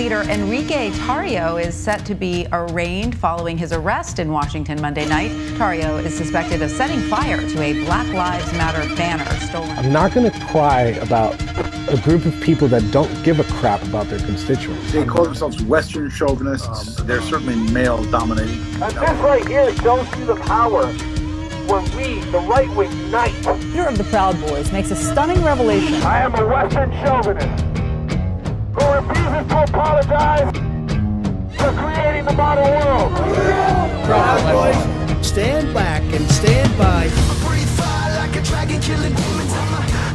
leader Enrique Tarrio is set to be arraigned following his arrest in Washington Monday night. Tarrio is suspected of setting fire to a Black Lives Matter banner stolen. I'm not going to cry about a group of people that don't give a crap about their constituents. They call themselves Western chauvinists. They're certainly male-dominating. And this right here shows you the power when we, the right wing, unite. Leader of the Proud Boys makes a stunning revelation. I am a Western chauvinist who refuses to apologize for creating the modern world. Proud Boys, stand back and stand by. Breathe fire like a dragon killing demons.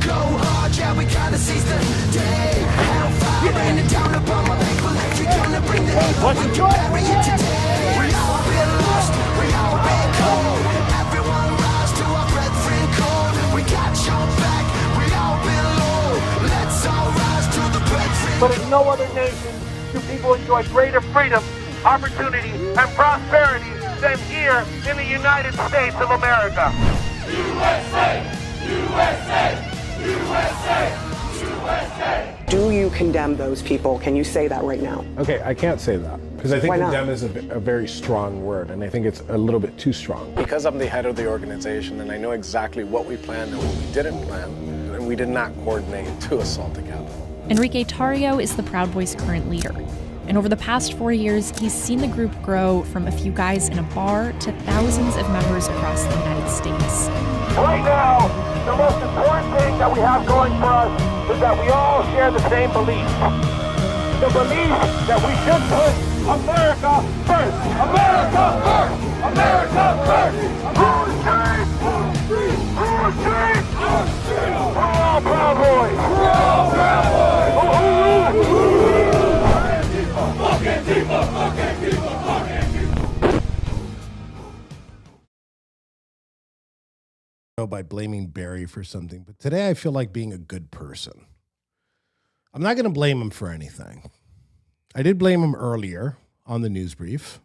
Go hard, yeah, we gotta seize the day. Hellfire raining down upon my people. If you're gonna bring the hate, we can bury it today. We all been lost, we all been cold. Everyone rise to our brethren code. We got your back, we all been low. Let's all rise to the brethren. But in no other nation do people enjoy greater freedom, opportunity, and prosperity than here in the United States of America. USA! USA! USA! USA! Do you condemn those people? Can you say that right now? Okay, I can't say that because I think condemn is a very strong word, and I think it's a little bit too strong. Because I'm the head of the organization and I know exactly what we planned and what we didn't plan, and we did not coordinate to assault the Capitol. Enrique Tarrio is the Proud Boys' current leader. And over the past 4 years, he's seen the group grow from a few guys in a bar to thousands of members across the United States. Right now, the most important thing that we have going for us is that we all share the same belief. The belief that we should put America first. America first! America first! We're all Proud Boys! We're all Proud Boys! Fuck Antifa! Fuck Antifa! Fuck Antifa! By blaming Barry for something, but today I feel like being a good person. I'm not going to blame him for anything. I did blame him earlier on the news brief.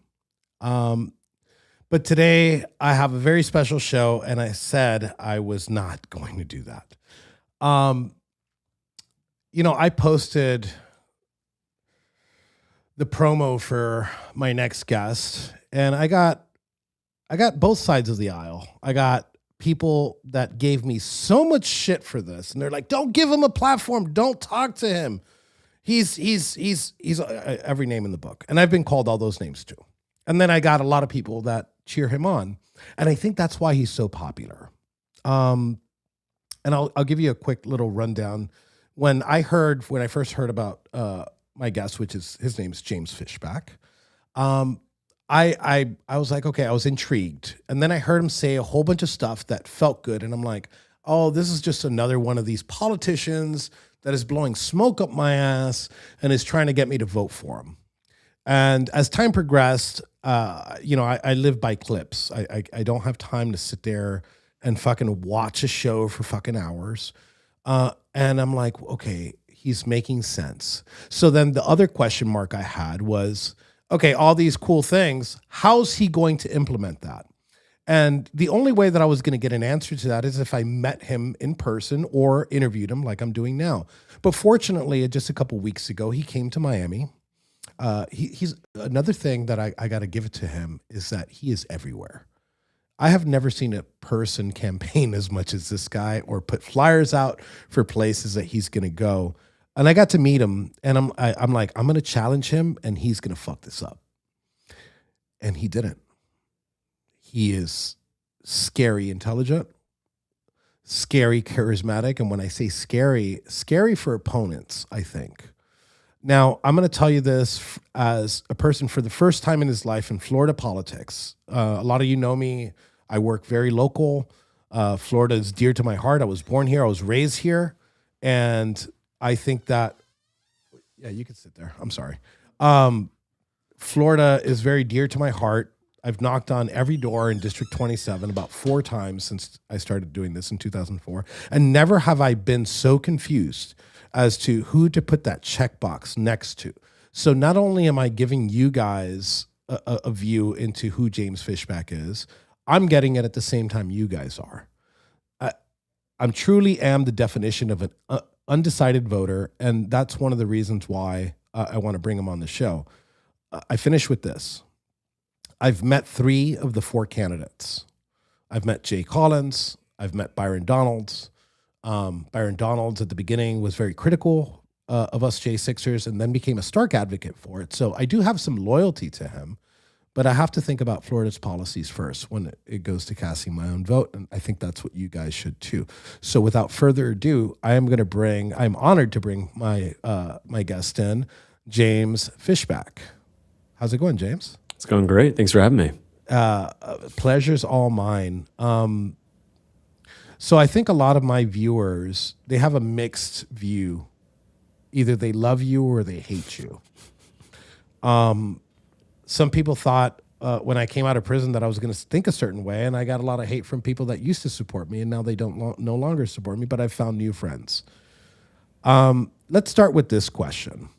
But today I have a very special show, and I said I was not going to do that. I posted the promo for my next guest, and I got both sides of the aisle. I got people that gave me so much shit for this, and they're like, "Don't give him a platform. Don't talk to him. He's every name in the book." And I've been called all those names too. And then I got a lot of people that cheer him on, and I think that's why he's so popular. And I'll give you a quick little rundown. When I first heard about my guest, which is his name's James Fishback, I was like, okay, I was intrigued. And then I heard him say a whole bunch of stuff that felt good. And I'm like, oh, this is just another one of these politicians that is blowing smoke up my ass and is trying to get me to vote for him. And as time progressed, I live by clips. I don't have time to sit there and fucking watch a show for fucking hours. And I'm like, okay, he's making sense. So then the other question mark I had was, okay, all these cool things, how's he going to implement that? And the only way that I was going to get an answer to that is if I met him in person or interviewed him like I'm doing now. But fortunately, just a couple weeks ago, he came to Miami. He's another thing that I got to give it to him is that he is everywhere. I have never seen a person campaign as much as this guy or put flyers out for places that he's going to go. And I got to meet him, and I'm like, I'm going to challenge him, and he's going to fuck this up. And he didn't. He is scary intelligent, scary charismatic, and when I say scary for opponents, I think. Now, I'm going to tell you this as a person for the first time in his life in Florida politics. A lot of you know me. I work very local. Florida is dear to my heart. I was born here. I was raised here. And I think that, yeah, you can sit there. I'm sorry. Florida is very dear to my heart. I've knocked on every door in District 27 about 4 times since I started doing this in 2004. And never have I been so confused as to who to put that checkbox next to. So not only am I giving you guys a view into who James Fishback is, I'm getting it at the same time you guys are. I'm truly am the definition of an undecided voter, and that's one of the reasons why I want to bring him on the show. I finish with this. I've met 3 of the 4 candidates. I've met Jay Collins. I've met Byron Donalds. Byron Donalds at the beginning was very critical of us J6ers and then became a stark advocate for it. So I do have some loyalty to him, but I have to think about Florida's policies first when it goes to casting my own vote. And I think that's what you guys should too. So without further ado, I'm honored to bring my guest in, James Fishback. How's it going, James? It's going great. Thanks for having me. Pleasure's all mine. So I think a lot of my viewers, they have a mixed view. Either they love you or they hate you. Some people thought when I came out of prison that I was going to think a certain way, and I got a lot of hate from people that used to support me, and now they don't no longer support me, but I've found new friends. Let's start with this question.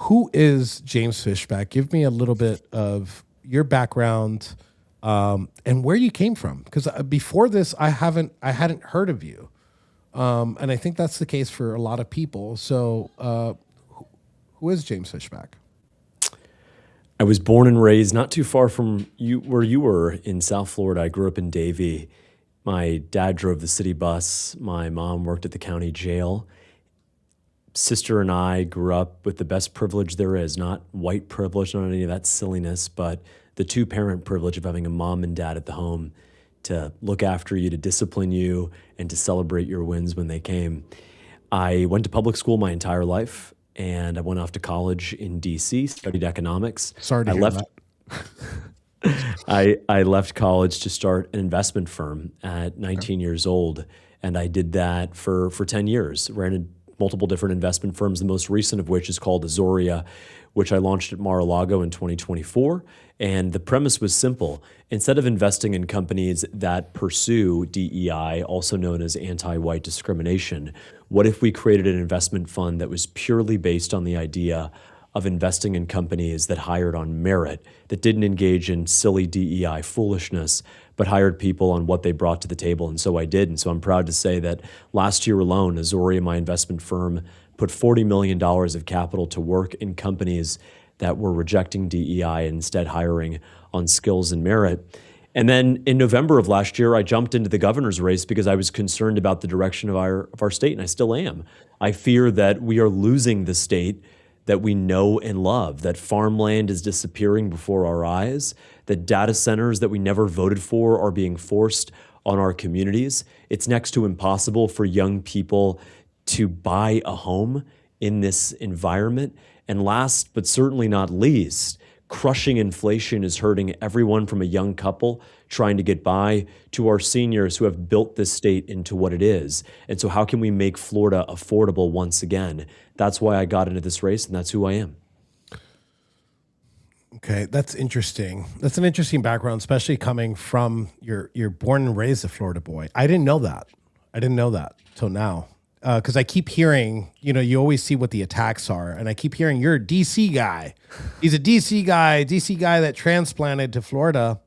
Who is James Fishback? Give me a little bit of your background and where you came from, because before this, I hadn't heard of you, and I think that's the case for a lot of people. So, who is James Fishback? I was born and raised not too far from where you were in South Florida. I grew up in Davie. My dad drove the city bus. My mom worked at the county jail. Sister and I grew up with the best privilege there is, not white privilege, not any of that silliness, but the 2-parent privilege of having a mom and dad at the home to look after you, to discipline you, and to celebrate your wins when they came. I went to public school my entire life, and I went off to college in D.C., studied economics. Sorry to hear that. I left college to start an investment firm at 19 years old, and I did that for 10 years. Ran multiple different investment firms, the most recent of which is called Azoria, which I launched at Mar-a-Lago in 2024. And the premise was simple. Instead of investing in companies that pursue DEI, also known as anti-white discrimination, what if we created an investment fund that was purely based on the idea of investing in companies that hired on merit, that didn't engage in silly DEI foolishness, but hired people on what they brought to the table? And so I did. And so I'm proud to say that last year alone, Azoria, my investment firm, put $40 million of capital to work in companies that were rejecting DEI and instead hiring on skills and merit. And then in November of last year, I jumped into the governor's race because I was concerned about the direction of our state, and I still am. I fear that we are losing the state that we know and love, that farmland is disappearing before our eyes, that data centers that we never voted for are being forced on our communities. It's next to impossible for young people to buy a home in this environment. And last but certainly not least, crushing inflation is hurting everyone from a young couple trying to get by to our seniors who have built this state into what it is. And so how can we make Florida affordable once again? That's why I got into this race, and that's who I am. Okay, that's interesting. That's an interesting background, especially coming from you're born and raised a Florida boy. I didn't know that. Till now. Because I keep hearing, you always see what the attacks are, and I keep hearing you're a DC guy. He's a DC guy that transplanted to Florida,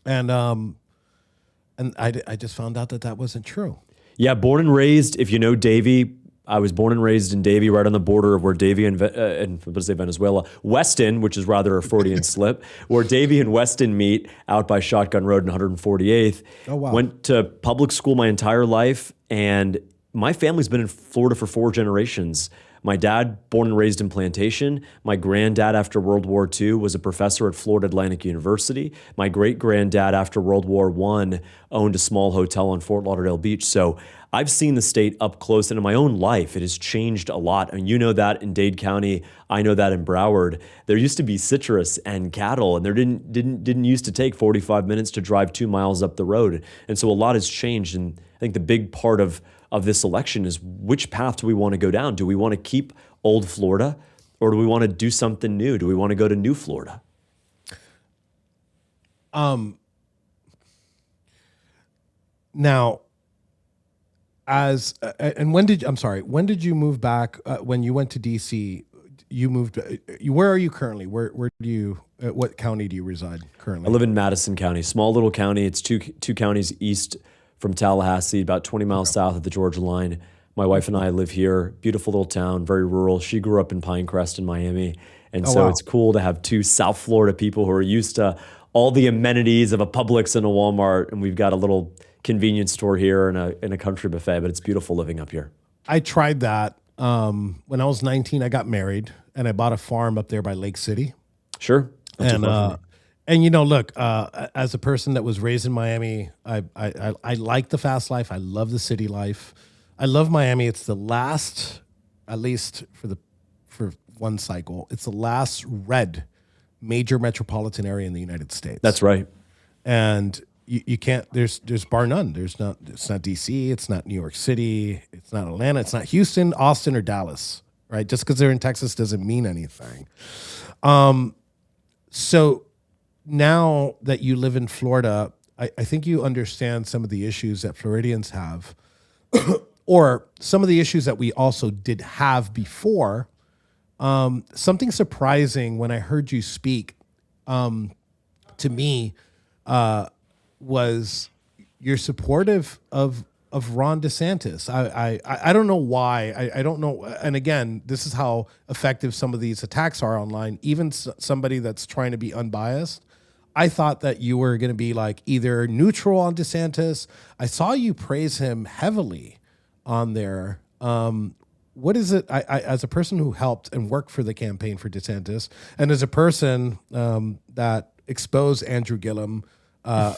and I just found out that wasn't true. Yeah, born and raised. If you know Davie, I was born and raised in Davie, right on the border of where Davie and Venezuela, Weston, which is rather a Freudian slip, where Davie and Weston meet out by Shotgun Road and 148th. Oh wow! Went to public school my entire life, and my family's been in Florida for 4 generations. My dad, born and raised in Plantation. My granddad, after World War II, was a professor at Florida Atlantic University. My great-granddad, after World War I, owned a small hotel on Fort Lauderdale Beach. So I've seen the state up close, and in my own life, it has changed a lot. And you know that in Dade County. I know that in Broward. There used to be citrus and cattle, and there didn't used to take 45 minutes to drive 2 miles up the road. And so a lot has changed, and I think the big part of this election is which path do we want to go down? Do we want to keep old Florida, or do we want to do something new? Do we want to go to new Florida? Now, when did you move back? When you went to DC, you moved. Where are you currently? Where do you? What county do you reside currently? I live in Madison County, small little county. It's two counties east from Tallahassee, about 20 miles south of the Georgia line. My wife and I live here, beautiful little town, very rural. She grew up in Pinecrest in Miami. And so it's cool to have two South Florida people who are used to all the amenities of a Publix and a Walmart. And we've got a little convenience store here and a country buffet, but it's beautiful living up here. I tried that. When I was 19, I got married and I bought a farm up there by Lake City. Sure. And you know, look, as a person that was raised in Miami, I like the fast life. I love the city life. I love Miami. It's the last, at least for one cycle, it's the last red major metropolitan area in the United States. That's right. And you can't, there's bar none. It's not DC, it's not New York City, it's not Atlanta, it's not Houston, Austin, or Dallas, right? Just because they're in Texas doesn't mean anything. So now that you live in Florida, I think you understand some of the issues that Floridians have, or some of the issues that we also did have before. Something surprising when I heard you speak to me was you're supportive of Ron DeSantis. I don't know why. I don't know. And again, this is how effective some of these attacks are online. Even somebody that's trying to be unbiased. I thought that you were going to be like either neutral on DeSantis. I saw you praise him heavily on there. What is it? I as a person who helped and worked for the campaign for DeSantis, and as a person that exposed Andrew Gillum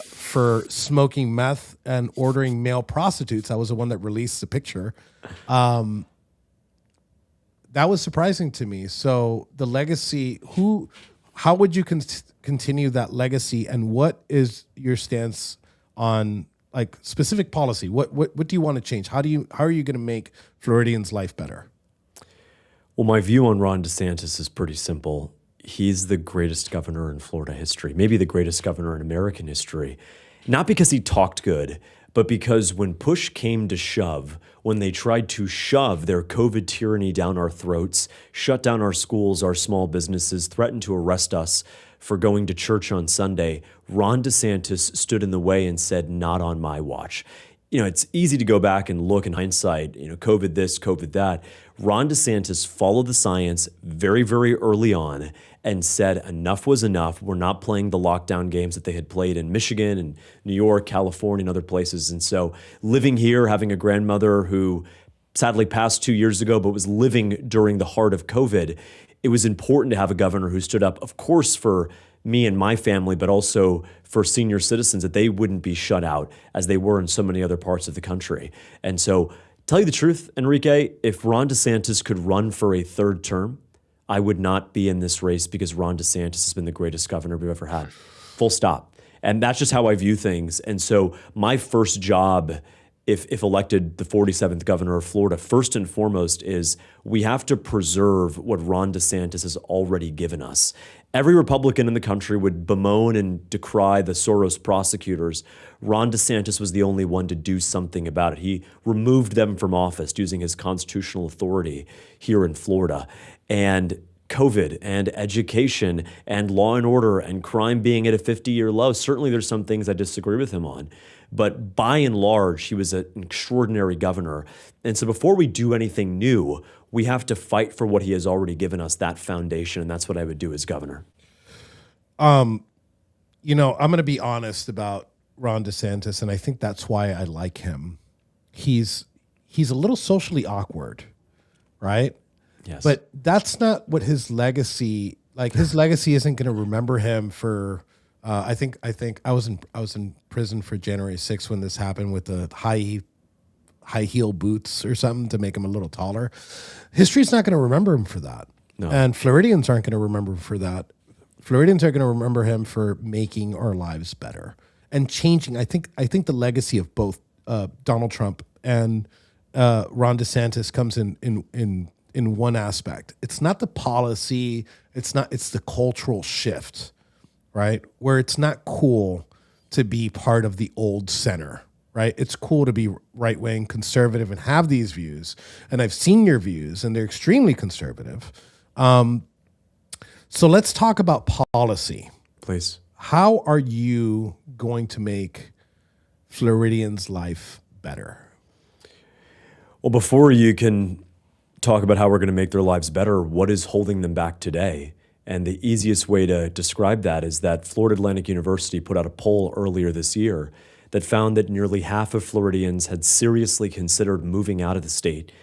for smoking meth and ordering male prostitutes, I was the one that released the picture. That was surprising to me. So the legacy, how would you continue that legacy, and what is your stance on like specific policy? What do you want to change? How are you going to make Floridians' life better? Well, my view on Ron DeSantis is pretty simple. He's the greatest governor in Florida history, maybe the greatest governor in American history. Not because he talked good, but because when push came to shove, when they tried to shove their COVID tyranny down our throats, shut down our schools, our small businesses, threatened to arrest us for going to church on Sunday, Ron DeSantis stood in the way and said, "Not on my watch." You know, it's easy to go back and look in hindsight, COVID this, COVID that. Ron DeSantis followed the science very, very early on and said enough was enough. We're not playing the lockdown games that they had played in Michigan and New York, California, and other places. And so living here, having a grandmother who sadly passed 2 years ago, but was living during the heart of COVID, it was important to have a governor who stood up, of course, for me and my family, but also for senior citizens, that they wouldn't be shut out as they were in so many other parts of the country. And so, tell you the truth, Enrique, if Ron DeSantis could run for a third term, I would not be in this race, because Ron DeSantis has been the greatest governor we've ever had. Full stop. And that's just how I view things. And so my first job, if elected the 47th governor of Florida, first and foremost is we have to preserve what Ron DeSantis has already given us. Every Republican in the country would bemoan and decry the Soros prosecutors. Ron DeSantis was the only one to do something about it. He removed them from office using his constitutional authority here in Florida. And COVID and education and law and order and crime being at a 50-year low, certainly there's some things I disagree with him on. But by and large, he was an extraordinary governor. And so before we do anything new, we have to fight for what he has already given us, that foundation, and that's what I would do as governor. I'm going to be honest about Ron DeSantis, and I think that's why I like him. He's a little socially awkward, right? Yes. But that's not what his legacy, his legacy isn't going to remember him for, I think I was in prison for January 6th when this happened with the high heel boots or something to make him a little taller. History's not going to remember him for that. No. And Floridians aren't going to remember him for that. Floridians are going to remember him for making our lives better and changing. I think the legacy of both Donald Trump and Ron DeSantis comes in one aspect. It's not the policy. It's the cultural shift, right? Where it's not cool to be part of the old center, right? It's cool to be right-wing, conservative, and have these views. And I've seen your views, and they're extremely conservative. So let's talk about policy. Please. How are you going to make Floridians' life better? Well, before you can talk about how we're going to make their lives better, what is holding them back today? And the easiest way to describe that is that Florida Atlantic University put out a poll earlier this year that found that nearly half of Floridians had seriously considered moving out of the state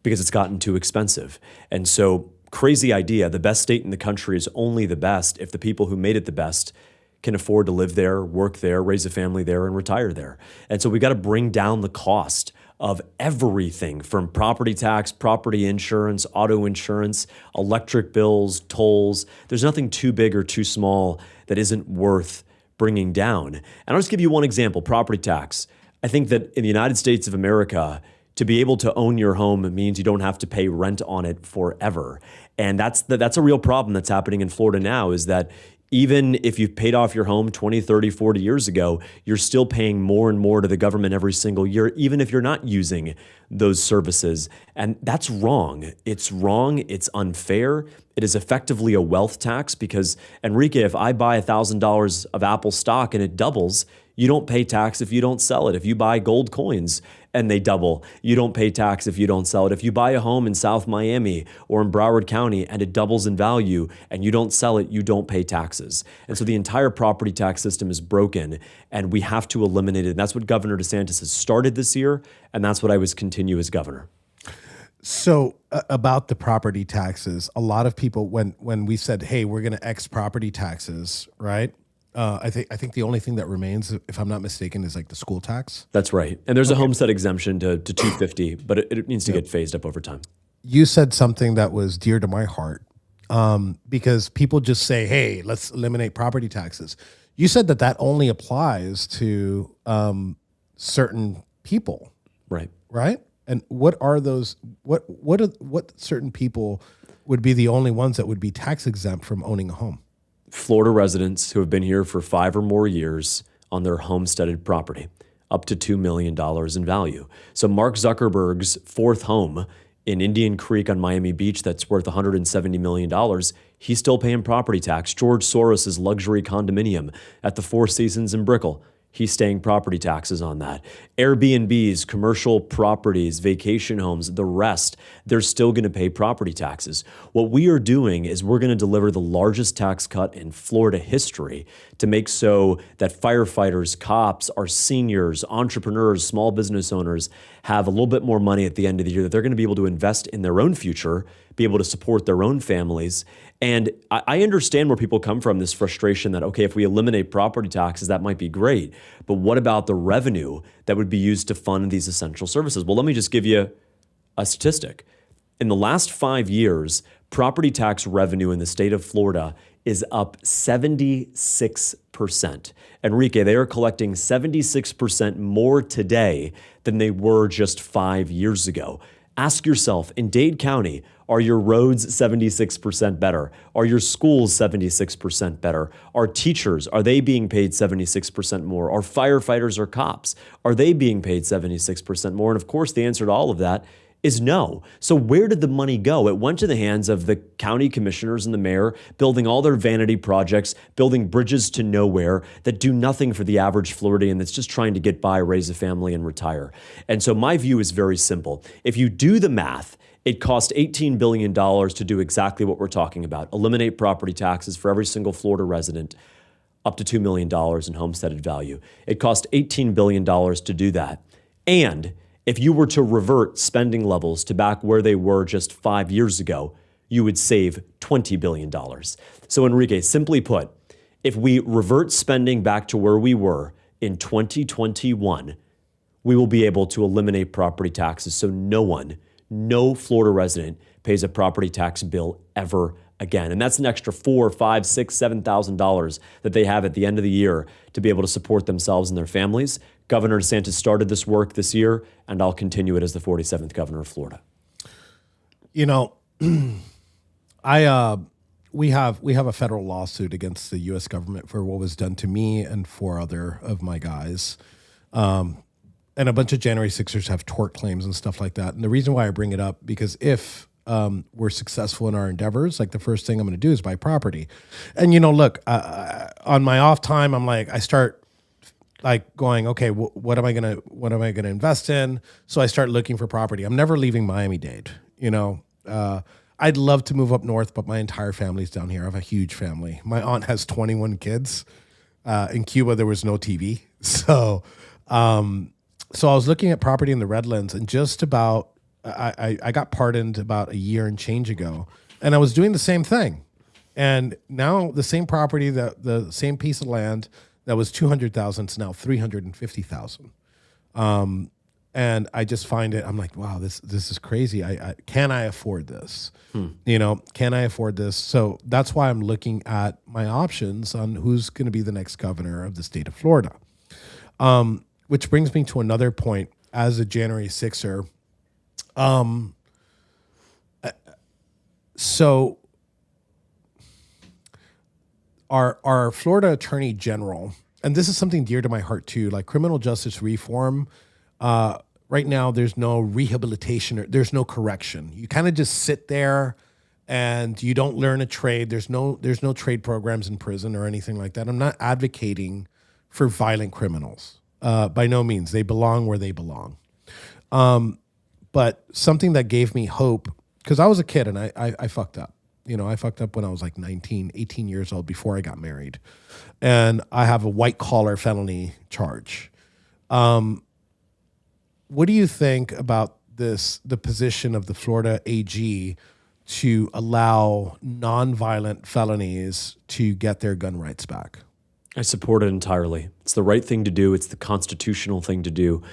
because it's gotten too expensive. And so, crazy idea, the best state in the country is only the best if the people who made it the best can afford to live there, work there, raise a family there, and retire there. And so we got to bring down the cost of everything from property tax, property insurance, auto insurance, electric bills, tolls. There's nothing too big or too small that isn't worth bringing down. And I'll just give you one example, property tax. I think that in the United States of America, to be able to own your home means you don't have to pay rent on it forever. And that's a real problem that's happening in Florida now, is that even if you've paid off your home 20, 30, 40 years ago, you're still paying more and more to the government every single year, even if you're not using those services. And that's wrong. It's wrong. It's unfair. It is effectively a wealth tax because, Enrique, if I buy $1,000 of Apple stock and it doubles, you don't pay tax if you don't sell it. If you buy gold coins and they double, you don't pay tax if you don't sell it. If you buy a home in South Miami or in Broward County and it doubles in value and you don't sell it, you don't pay taxes. And so the entire property tax system is broken and we have to eliminate it. And that's what Governor DeSantis has started this year, and that's what I was continue as governor. So about the property taxes, a lot of people, when we said, hey, we're going to X property taxes, right? I think the only thing that remains, if I'm not mistaken, is like the school tax. That's right. And there's a homestead exemption to $250, but it needs to get phased up over time. You said something that was dear to my heart, because people just say, hey, let's eliminate property taxes. You said that only applies to certain people. Right. Right? And what are those, what certain people would be the only ones that would be tax exempt from owning a home? Florida residents who have been here for 5 or more years on their homesteaded property, up to $2 million in value. So Mark Zuckerberg's fourth home in Indian Creek on Miami Beach that's worth $170 million, he's still paying property tax. George Soros' luxury condominium at the Four Seasons in Brickell, he's staying property taxes on that. Airbnbs, commercial properties, vacation homes, the rest, they're still going to pay property taxes. What we are doing is we're going to deliver the largest tax cut in Florida history to make so that firefighters, cops, our seniors, entrepreneurs, small business owners have a little bit more money at the end of the year that they're going to be able to invest in their own future, be able to support their own families. And I understand where people come from, this frustration that, okay, if we eliminate property taxes, that might be great. But what about the revenue that would be used to fund these essential services? Well, let me just give you a statistic. In the last 5 years, property tax revenue in the state of Florida is up 76%. Enrique, they are collecting 76% more today than they were just 5 years ago. Ask yourself, in Dade County, are your roads 76% better? Are your schools 76% better? Are teachers, are they being paid 76% more? Are firefighters or cops, are they being paid 76% more? And of course, the answer to all of that is no. So where did the money go? It went to the hands of the county commissioners and the mayor, building all their vanity projects, building bridges to nowhere that do nothing for the average Floridian that's just trying to get by, raise a family, and retire. And so my view is very simple. If you do the math, it cost $18 billion to do exactly what we're talking about. Eliminate property taxes for every single Florida resident, up to $2 million in homesteaded value. It cost $18 billion to do that. And if you were to revert spending levels to back where they were just 5 years ago, you would save $20 billion. So Enrique, simply put, if we revert spending back to where we were in 2021, we will be able to eliminate property taxes so no Florida resident pays a property tax bill ever again. And that's an extra $4,000, $5,000, $6,000, $7,000 that they have at the end of the year to be able to support themselves and their families. Governor DeSantis started this work this year, and I'll continue it as the 47th governor of Florida. You know, we have a federal lawsuit against the U.S. government for what was done to me and 4 other of my guys. And a bunch of January 6ers have tort claims and stuff like that. And the reason why I bring it up, because if we're successful in our endeavors, like the first thing I'm going to do is buy property. And, you know, look, on my off time, I'm like, I start like going, okay, what am I gonna invest in? So I start looking for property. I'm never leaving Miami-Dade. I'd love to move up north, but my entire family's down here. I have a huge family. My aunt has 21 kids. In Cuba, there was no TV, so I was looking at property in the Redlands, and just about I got pardoned about a year and change ago, and I was doing the same thing. And now the same property, the same piece of land that was 200,000 is now 350,000. And I just find it, I'm like, wow, this is crazy. Can I afford this? Can I afford this? So that's why I'm looking at my options on who's going to be the next governor of the state of Florida. Which brings me to another point as a January 6er. So our Florida Attorney General, and this is something dear to my heart too, like criminal justice reform, right now there's no rehabilitation, or there's no correction. You kind of just sit there and you don't learn a trade. There's no trade programs in prison or anything like that. I'm not advocating for violent criminals. By no means. They belong where they belong. But something that gave me hope, because I was a kid and I fucked up. I fucked up when I was like 19, 18 years old before I got married. And I have a white collar felony charge. What do you think about the position of the Florida AG to allow nonviolent felonies to get their gun rights back? I support it entirely. It's the right thing to do. It's the constitutional thing to do.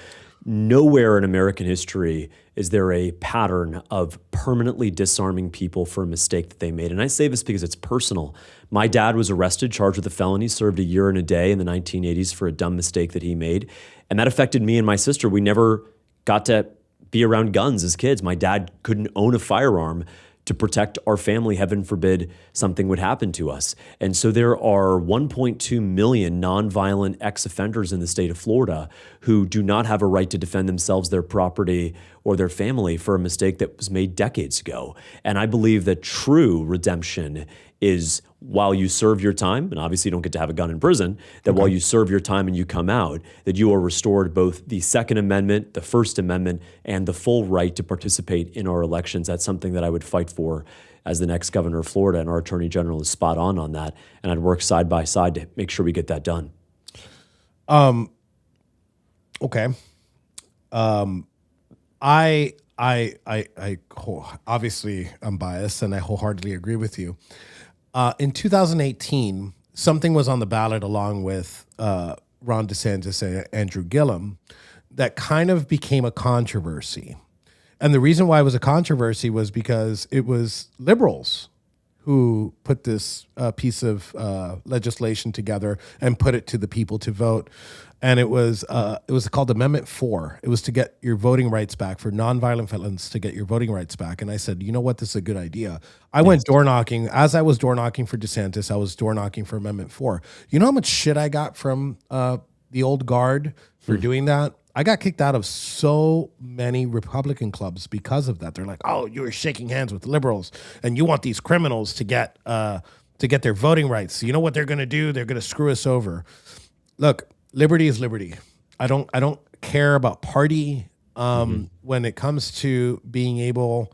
Nowhere in American history is there a pattern of permanently disarming people for a mistake that they made. And I say this because it's personal. My dad was arrested, charged with a felony, served a year and a day in the 1980s for a dumb mistake that he made. And that affected me and my sister. We never got to be around guns as kids. My dad couldn't own a firearm to protect our family. Heaven forbid something would happen to us. And so there are 1.2 million nonviolent ex-offenders in the state of Florida who do not have a right to defend themselves, their property, or their family for a mistake that was made decades ago. And I believe that true redemption is while you serve your time, and obviously you don't get to have a gun in prison, that while you serve your time and you come out, that you are restored both the Second Amendment, the First Amendment, and the full right to participate in our elections. That's something that I would fight for as the next governor of Florida, and our Attorney General is spot on that, and I'd work side by side to make sure we get that done. Okay. I obviously I'm biased, and I wholeheartedly agree with you. In 2018, something was on the ballot along with Ron DeSantis and Andrew Gillum that kind of became a controversy. And the reason why it was a controversy was because it was liberals who put this piece of legislation together and put it to the people to vote. And it was called Amendment 4. It was to get your voting rights back, for nonviolent felons to get your voting rights back. And I said, you know what, this is a good idea. I went door knocking. As I was door knocking for DeSantis, I was door knocking for Amendment 4. You know how much shit I got from the old guard for doing that? I got kicked out of so many Republican clubs because of that. They're like, oh, you were shaking hands with liberals and you want these criminals to get their voting rights. You know what they're going to do? They're going to screw us over. Look, liberty is liberty. I don't care about party when it comes to being able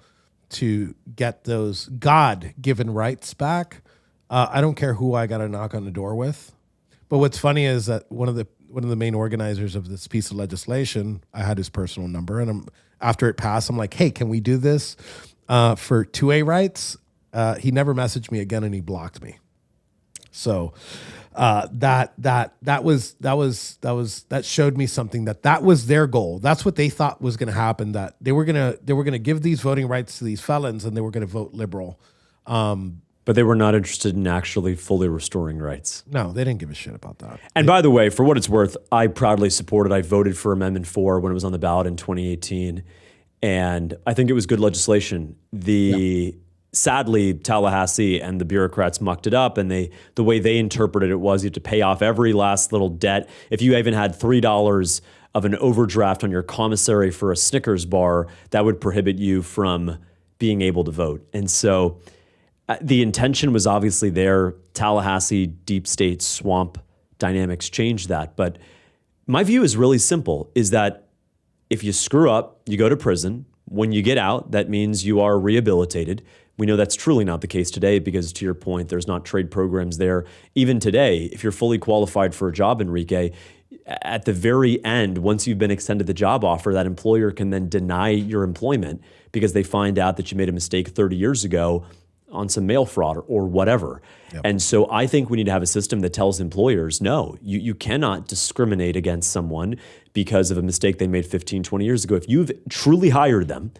to get those God-given rights back. I don't care who I got to knock on the door with. But what's funny is that one of the main organizers of this piece of legislation, I had his personal number, and after it passed, I'm like, hey, can we do this for 2A rights? He never messaged me again, and he blocked me. So that showed me something, that was their goal. That's what they thought was going to happen. That they were gonna give these voting rights to these felons, and they were going to vote liberal. But they were not interested in actually fully restoring rights. No, they didn't give a shit about that. And by the way, for what it's worth, I proudly supported. I voted for Amendment 4 when it was on the ballot in 2018, and I think it was good legislation. Sadly, Tallahassee and the bureaucrats mucked it up, and the way they interpreted it was you have to pay off every last little debt. If you even had $3 of an overdraft on your commissary for a Snickers bar, that would prohibit you from being able to vote. And so the intention was obviously there. Tallahassee, deep state, swamp dynamics changed that. But My view is really simple, is that if you screw up, you go to prison. When you get out, that means you are rehabilitated. We know that's truly not the case today because, to your point, there's not trade programs there. Even today, if you're fully qualified for a job, Enrique, at the very end, once you've been extended the job offer, that employer can then deny your employment because they find out that you made a mistake 30 years ago on some mail fraud or whatever. Yep. And so I think we need to have a system that tells employers, no, you cannot discriminate against someone because of a mistake they made 15, 20 years ago. If you've truly hired them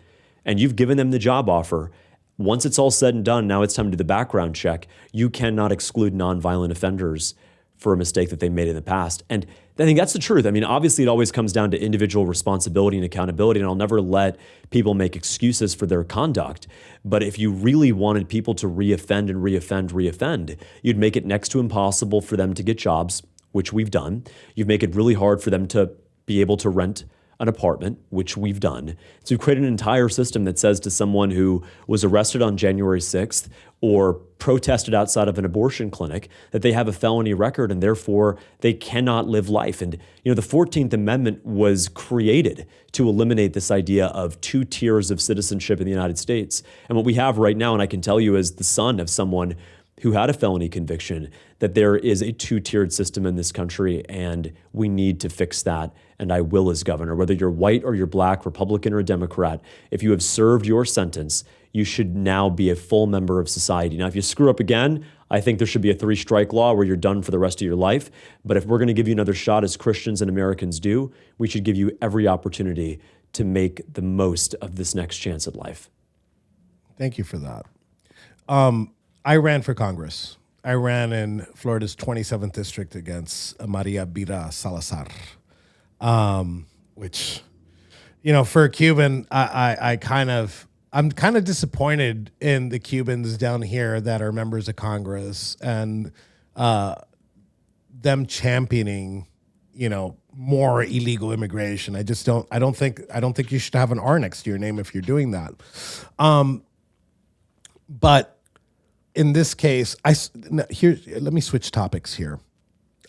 and you've given them the job offer, once it's all said and done, now it's time to do the background check. You cannot exclude nonviolent offenders for a mistake that they made in the past. And I think that's the truth. I mean, obviously it always comes down to individual responsibility and accountability, and I'll never let people make excuses for their conduct. But if you really wanted people to reoffend and reoffend, you'd make it next to impossible for them to get jobs, which we've done. You'd make it really hard for them to be able to rent an apartment, which we've done. So we've created an entire system that says to someone who was arrested on January 6th or protested outside of an abortion clinic that they have a felony record and therefore they cannot live life. And the 14th Amendment was created to eliminate this idea of two tiers of citizenship in the United States. And what we have right now, and I can tell you as the son of someone who had a felony conviction, that there is a two-tiered system in this country, and we need to fix that. And I will as governor. Whether you're white or you're black, Republican or a Democrat, if you have served your sentence, you should now be a full member of society. Now, if you screw up again, I think there should be a 3-strike law where you're done for the rest of your life. But if we're going to give you another shot, as Christians and Americans do, we should give you every opportunity to make the most of this next chance at life. Thank you for that. I ran for Congress. I ran in Florida's 27th district against Maria Bira Salazar, which, for a Cuban, I'm kind of disappointed in the Cubans down here that are members of Congress and them championing, more illegal immigration. I don't think you should have an R next to your name if you're doing that. But in this case, let me switch topics here.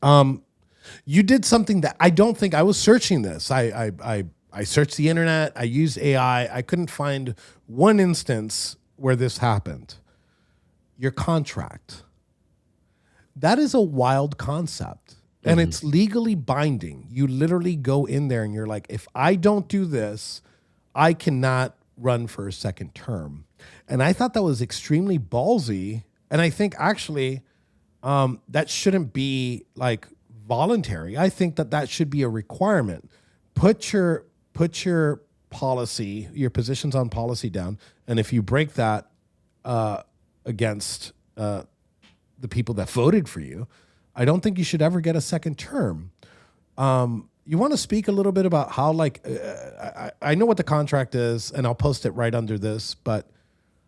You did something that I don't think I was searching this. I searched the internet. I used AI. I couldn't find one instance where this happened. Your contract. That is a wild concept, and it's legally binding. You literally go in there and you're like, if I don't do this, I cannot run for a second term. And I thought that was extremely ballsy. And I think actually that shouldn't be like voluntary. I think that should be a requirement. Put your policy, your positions on policy down. And if you break that against the people that voted for you, I don't think you should ever get a second term. You want to speak a little bit about how, I know what the contract is, and I'll post it right under this, but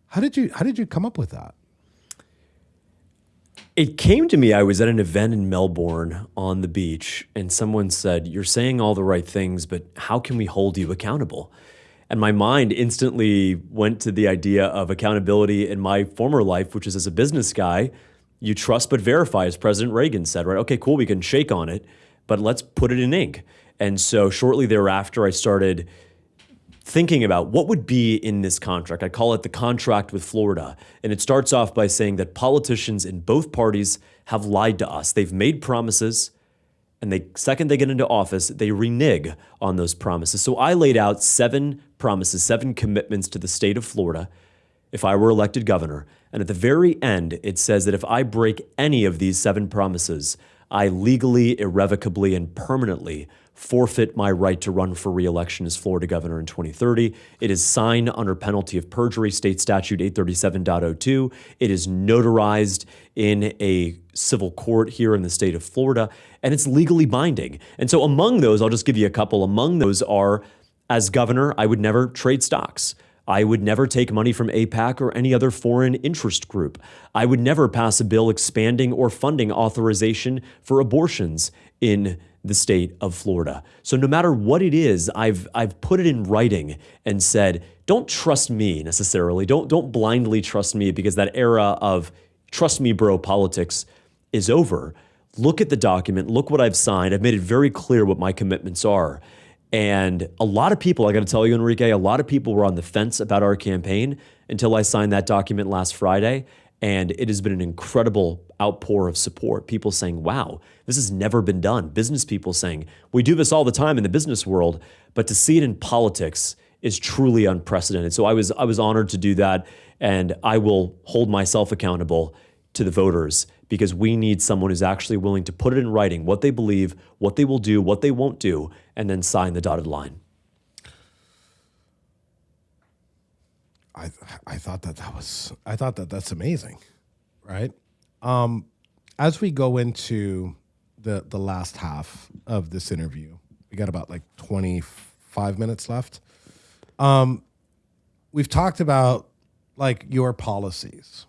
how did you come up with that? It came to me, I was at an event in Melbourne on the beach, and someone said, you're saying all the right things, but how can we hold you accountable? And my mind instantly went to the idea of accountability in my former life, which is as a business guy, you trust but verify, as President Reagan said, right? Okay, cool, we can shake on it, but let's put it in ink. And so shortly thereafter, I started thinking about what would be in this contract. I call it the contract with Florida. And it starts off by saying that politicians in both parties have lied to us. They've made promises, and second they get into office, they renege on those promises. So I laid out 7 promises, 7 commitments to the state of Florida if I were elected governor. And at the very end, it says that if I break any of these 7 promises, I legally, irrevocably, and permanently forfeit my right to run for re-election as Florida governor in 2030. It is signed under penalty of perjury, state statute 837.02. It is notarized in a civil court here in the state of Florida, and it's legally binding. And so among those, I'll just give you a couple. Among those are, as governor, I would never trade stocks. I would never take money from AIPAC or any other foreign interest group. I would never pass a bill expanding or funding authorization for abortions in the state of Florida. So no matter what it is, I've put it in writing and said, don't trust me necessarily. Don't blindly trust me, because that era of trust me bro politics is over. look at the document, look what I've signed. I've made it very clear what my commitments are. And a lot of people, I got to tell you, Enrique, a lot of people were on the fence about our campaign until I signed that document last Friday. And it has been an incredible outpour of support. People saying, wow, this has never been done. Business people saying, we do this all the time in the business world, but to see it in politics is truly unprecedented. So I was honored to do that. And I will hold myself accountable to the voters, because we need someone who's actually willing to put it in writing, what they believe, what they will do, what they won't do, and then sign the dotted line. I thought that's amazing, right? As we go into the last half of this interview, we got about like 25 minutes left. We've talked about like your policies,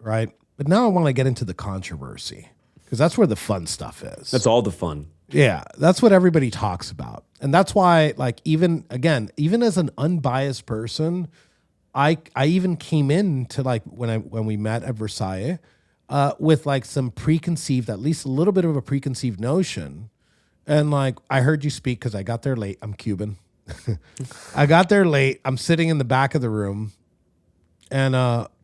right? But now I want to get into the controversy, because that's where the fun stuff is. That's all the fun. Yeah, that's what everybody talks about. And that's why, like, even as an unbiased person, I even came in to, like, when we met at Versailles with like some preconceived, at least a little bit of a preconceived notion. And like, I heard you speak because I got there late. I'm Cuban. I got there late. I'm sitting in the back of the room, and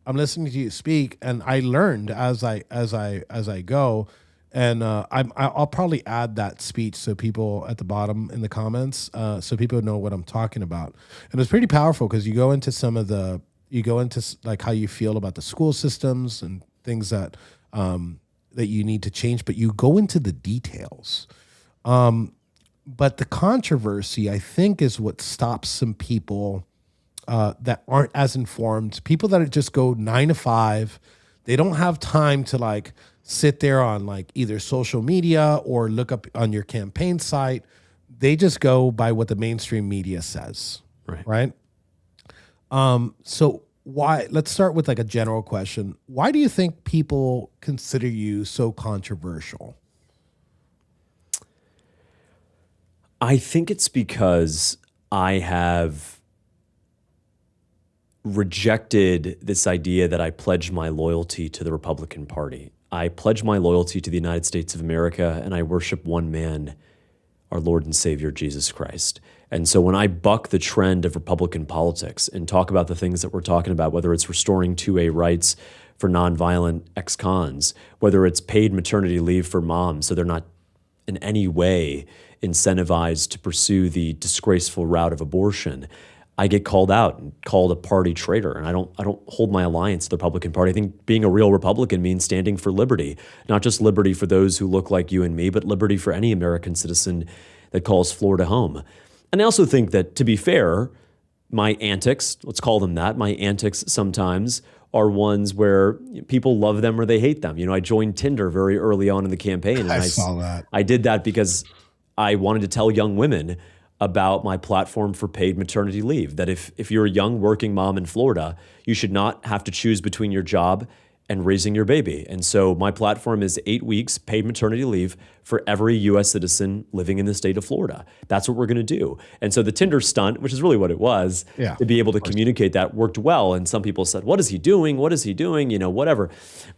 I'm listening to you speak, and I learned as I go, and I'll probably add that speech so people at the bottom in the comments, so people know what I'm talking about. And it's pretty powerful, because you go into like how you feel about the school systems and things that that you need to change, but you go into the details. But the controversy, I think, is what stops some people that aren't as informed, people that just go 9 to 5. They don't have time to like sit there on like either social media or look up on your campaign site. They just go by what the mainstream media says, right? So why? Let's start with like a general question. Why do you think people consider you so controversial? I think it's because I have rejected this idea that I pledge my loyalty to the Republican Party. I pledge my loyalty to the United States of America, and I worship one man, our Lord and Savior, Jesus Christ. And so when I buck the trend of Republican politics and talk about the things that we're talking about, whether it's restoring 2A rights for nonviolent ex-cons, whether it's paid maternity leave for moms so they're not in any way incentivized to pursue the disgraceful route of abortion, I get called out and called a party traitor, and I don't hold my alliance to the Republican Party. I think being a real Republican means standing for liberty, not just liberty for those who look like you and me, but liberty for any American citizen that calls Florida home. And I also think that, to be fair, my antics, let's call them that, my antics sometimes are ones where people love them or they hate them. You know, I joined Tinder very early on in the campaign, and I saw that. I did that because I wanted to tell young women about my platform for paid maternity leave, that if you're a young working mom in Florida, you should not have to choose between your job and raising your baby. And so my platform is 8 weeks paid maternity leave for every U.S. citizen living in the state of Florida. That's what we're going to do. And so the Tinder stunt, which is really what it was, to be able to communicate that worked well. And some people said, what is he doing? What is he doing? You know, whatever.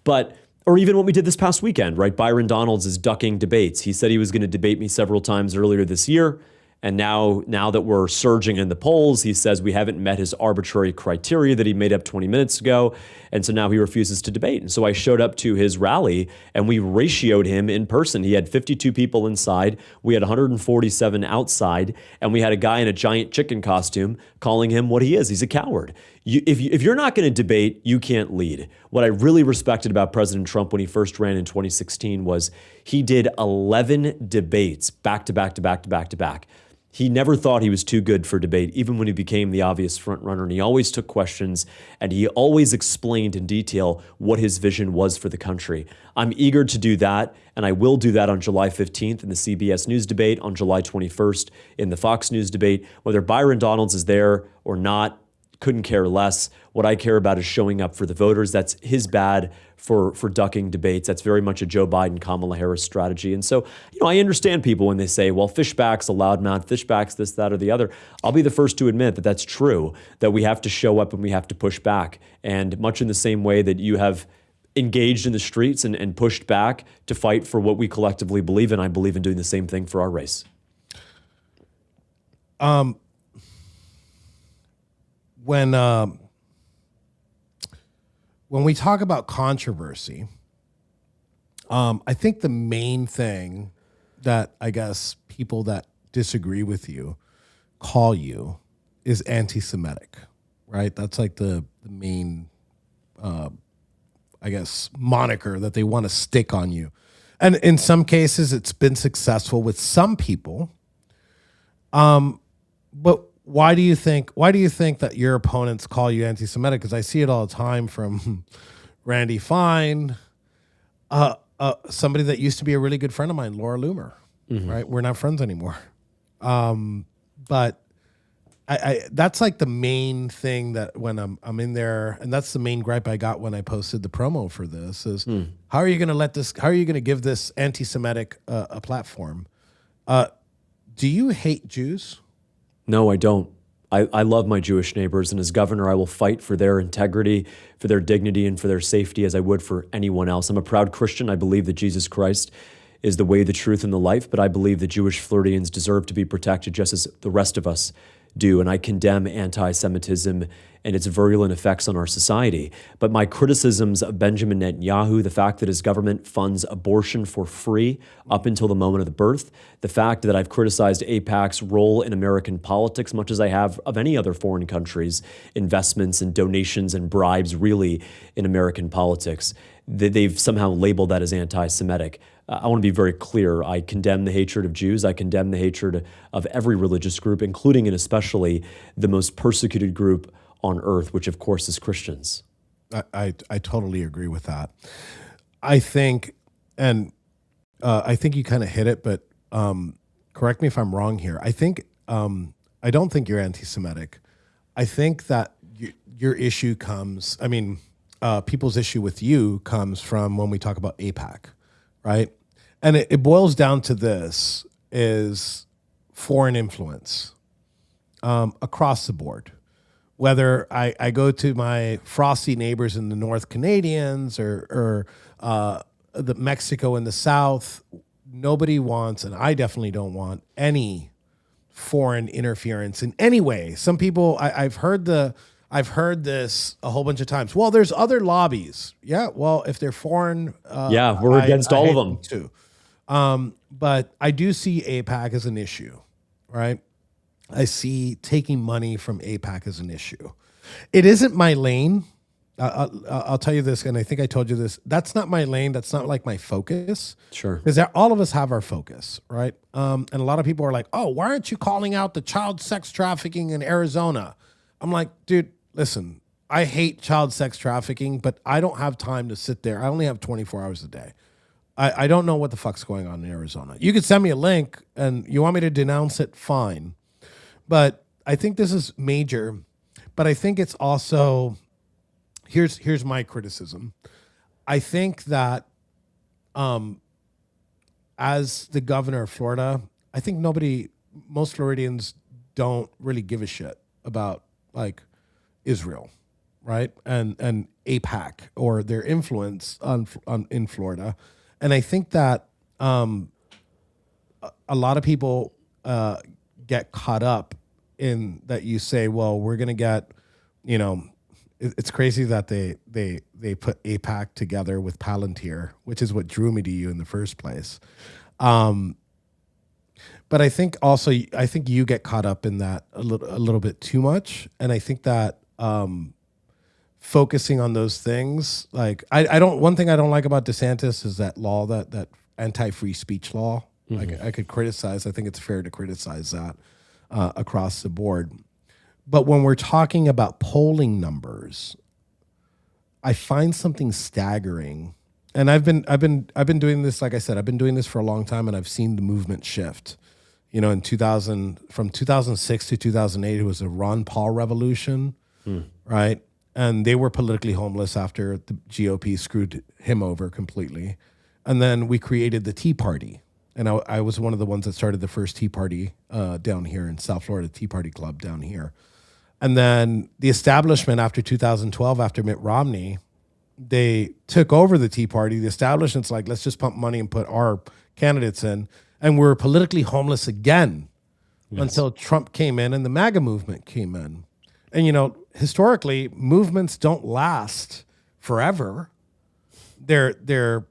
But, or even what we did this past weekend, right? Byron Donalds is ducking debates. He said he was going to debate me several times earlier this year. And now that we're surging in the polls, he says we haven't met his arbitrary criteria that he made up 20 minutes ago. And so now he refuses to debate. And so I showed up to his rally and we ratioed him in person. He had 52 people inside. We had 147 outside. And we had a guy in a giant chicken costume calling him what he is. He's a coward. If you're not going to debate, you can't lead. What I really respected about President Trump when he first ran in 2016 was he did 11 debates back to back to back to back to back. He never thought he was too good for debate, even when he became the obvious front runner. And he always took questions, and he always explained in detail what his vision was for the country. I'm eager to do that, and I will do that on July 15th in the CBS News debate, on July 21st in the Fox News debate. Whether Byron Donalds is there or not, couldn't care less. What I care about is showing up for the voters. That's his bad for ducking debates. That's very much a Joe Biden, Kamala Harris strategy. And so, you know, I understand people when they say, well, Fishback's a loudmouth, Fishback's this, that, or the other. I'll be the first to admit that that's true, that we have to show up and we have to push back. And much in the same way that you have engaged in the streets and pushed back to fight for what we collectively believe in. I believe in doing the same thing for our race. When we talk about controversy, I think the main thing that I guess people that disagree with you call you is anti-Semitic, right? That's like the main, I guess, moniker that they want to stick on you. And in some cases, it's been successful with some people. But why do you think that your opponents call you anti-Semitic? Because I see it all the time from Randy Fine, somebody that used to be a really good friend of mine, Laura Loomer. Right? We're not friends anymore. But I that's like the main thing that when I'm in there, and that's the main gripe I got when I posted the promo for this is how are you going to give this anti-Semitic a platform? Do you hate Jews? No, I don't. I love my Jewish neighbors, and as governor, I will fight for their integrity, for their dignity, and for their safety as I would for anyone else. I'm a proud Christian. I believe that Jesus Christ is the way, the truth, and the life, but I believe that Jewish Floridians deserve to be protected just as the rest of us do, and I condemn anti-Semitism and its virulent effects on our society. But my criticisms of Benjamin Netanyahu, the fact that his government funds abortion for free up until the moment of the birth, the fact that I've criticized AIPAC's role in American politics, much as I have of any other foreign countries' investments and donations and bribes really in American politics, they've somehow labeled that as anti-Semitic. I want to be very clear. I condemn the hatred of Jews. I condemn the hatred of every religious group, including and especially the most persecuted group on earth, which of course is Christians. I totally agree with that. I think, and I think you kind of hit it, but correct me if I'm wrong here. I think I don't think you're anti-Semitic. I think that your issue comes, people's issue with you comes from when we talk about AIPAC, right? And it boils down to this, is foreign influence across the board. Whether I go to my frosty neighbors in the North Canadians or the Mexico in the South, nobody wants, and I definitely don't want, any foreign interference in any way. Some people, I've heard this a whole bunch of times. Well, there's other lobbies. Yeah, well, if they're foreign, we're against all of them too. But I do see AIPAC as an issue, right? I see taking money from AIPAC as an issue. It isn't my lane. I'll tell you this, and I think I told you this. That's not my lane. That's not like my focus. Sure. Because all of us have our focus, right? And a lot of people are like, oh, why aren't you calling out the child sex trafficking in Arizona? I'm like, dude, listen, I hate child sex trafficking, but I don't have time to sit there. I only have 24 hours a day. I don't know what the fuck's going on in Arizona. You could send me a link, and you want me to denounce it, fine. But I think this is major. But I think it's also, here's my criticism. I think that as the governor of Florida, I think most Floridians don't really give a shit about like Israel, right? And AIPAC or their influence in Florida. And I think that a lot of people get caught up in that. You say, well, we're going to get, it's crazy that they put AIPAC together with Palantir, which is what drew me to you in the first place. But I think also, you get caught up in that a little bit too much. And I think that focusing on those things, like one thing I don't like about DeSantis is that law, that anti-free speech law. I could criticize. I think it's fair to criticize that across the board. But when we're talking about polling numbers, I find something staggering. And I've been doing this, like I said, I've been doing this for a long time, and I've seen the movement shift. In 2006 to 2008, it was a Ron Paul revolution, right? And they were politically homeless after the GOP screwed him over completely. And then we created the Tea Party. And I was one of the ones that started the first Tea Party down here in South Florida, Tea Party Club down here. And then the establishment after 2012, after Mitt Romney they took over the Tea Party, the establishment's like, let's just pump money and put our candidates in. And we're politically homeless again until Trump came in and the MAGA movement came in. And, you know, historically, movements don't last forever. Their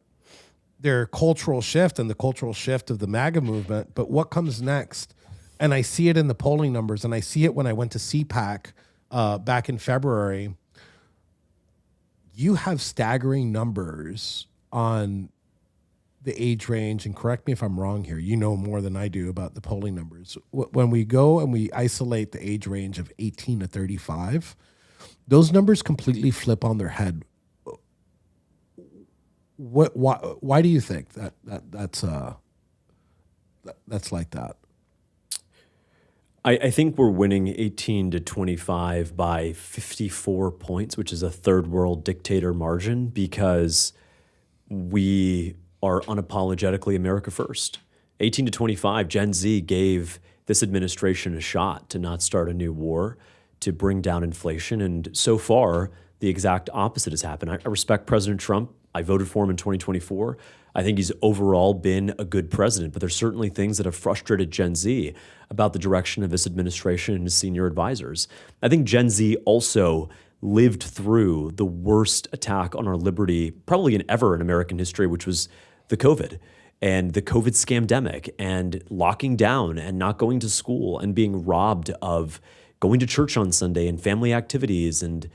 cultural shift and the cultural shift of the MAGA movement. But what comes next? And I see it in the polling numbers, and I see it when I went to CPAC back in February. You have staggering numbers on the age range, and correct me if I'm wrong here. You know more than I do about the polling numbers. When we go and we isolate the age range of 18 to 35, those numbers completely flip on their head. Why do you think that's like that? I think we're winning 18 to 25 by 54 points, which is a third world dictator margin, because we are unapologetically America first. 18 to 25, Gen Z gave this administration a shot to not start a new war, to bring down inflation. And so far, the exact opposite has happened. I respect President Trump. I voted for him in 2024. I think he's overall been a good president, but there's certainly things that have frustrated Gen Z about the direction of this administration and his senior advisors. I think Gen Z also lived through the worst attack on our liberty probably ever in American history, which was the COVID and the COVID scamdemic and locking down and not going to school and being robbed of going to church on Sunday and family activities and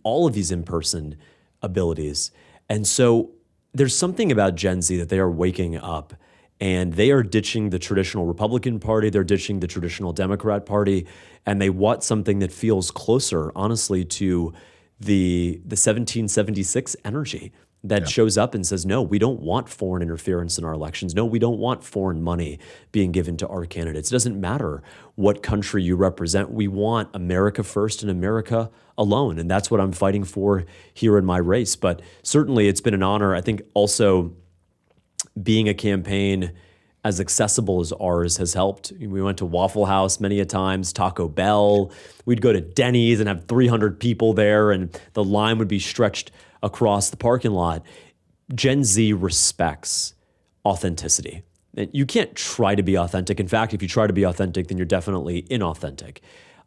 all of these in-person abilities. And so there's something about Gen Z that they are waking up, and they are ditching the traditional Republican Party, they're ditching the traditional Democrat Party, and they want something that feels closer, honestly, to the 1776 energy that shows up and says, no, we don't want foreign interference in our elections. No, we don't want foreign money being given to our candidates. It doesn't matter what country you represent. We want America first and America alone. And that's what I'm fighting for here in my race. But certainly it's been an honor. I think also being a campaign as accessible as ours has helped. We went to Waffle House many a times, Taco Bell. We'd go to Denny's and have 300 people there, and the line would be stretched across the parking lot. Gen Z respects authenticity. You can't try to be authentic. In fact, if you try to be authentic, then you're definitely inauthentic.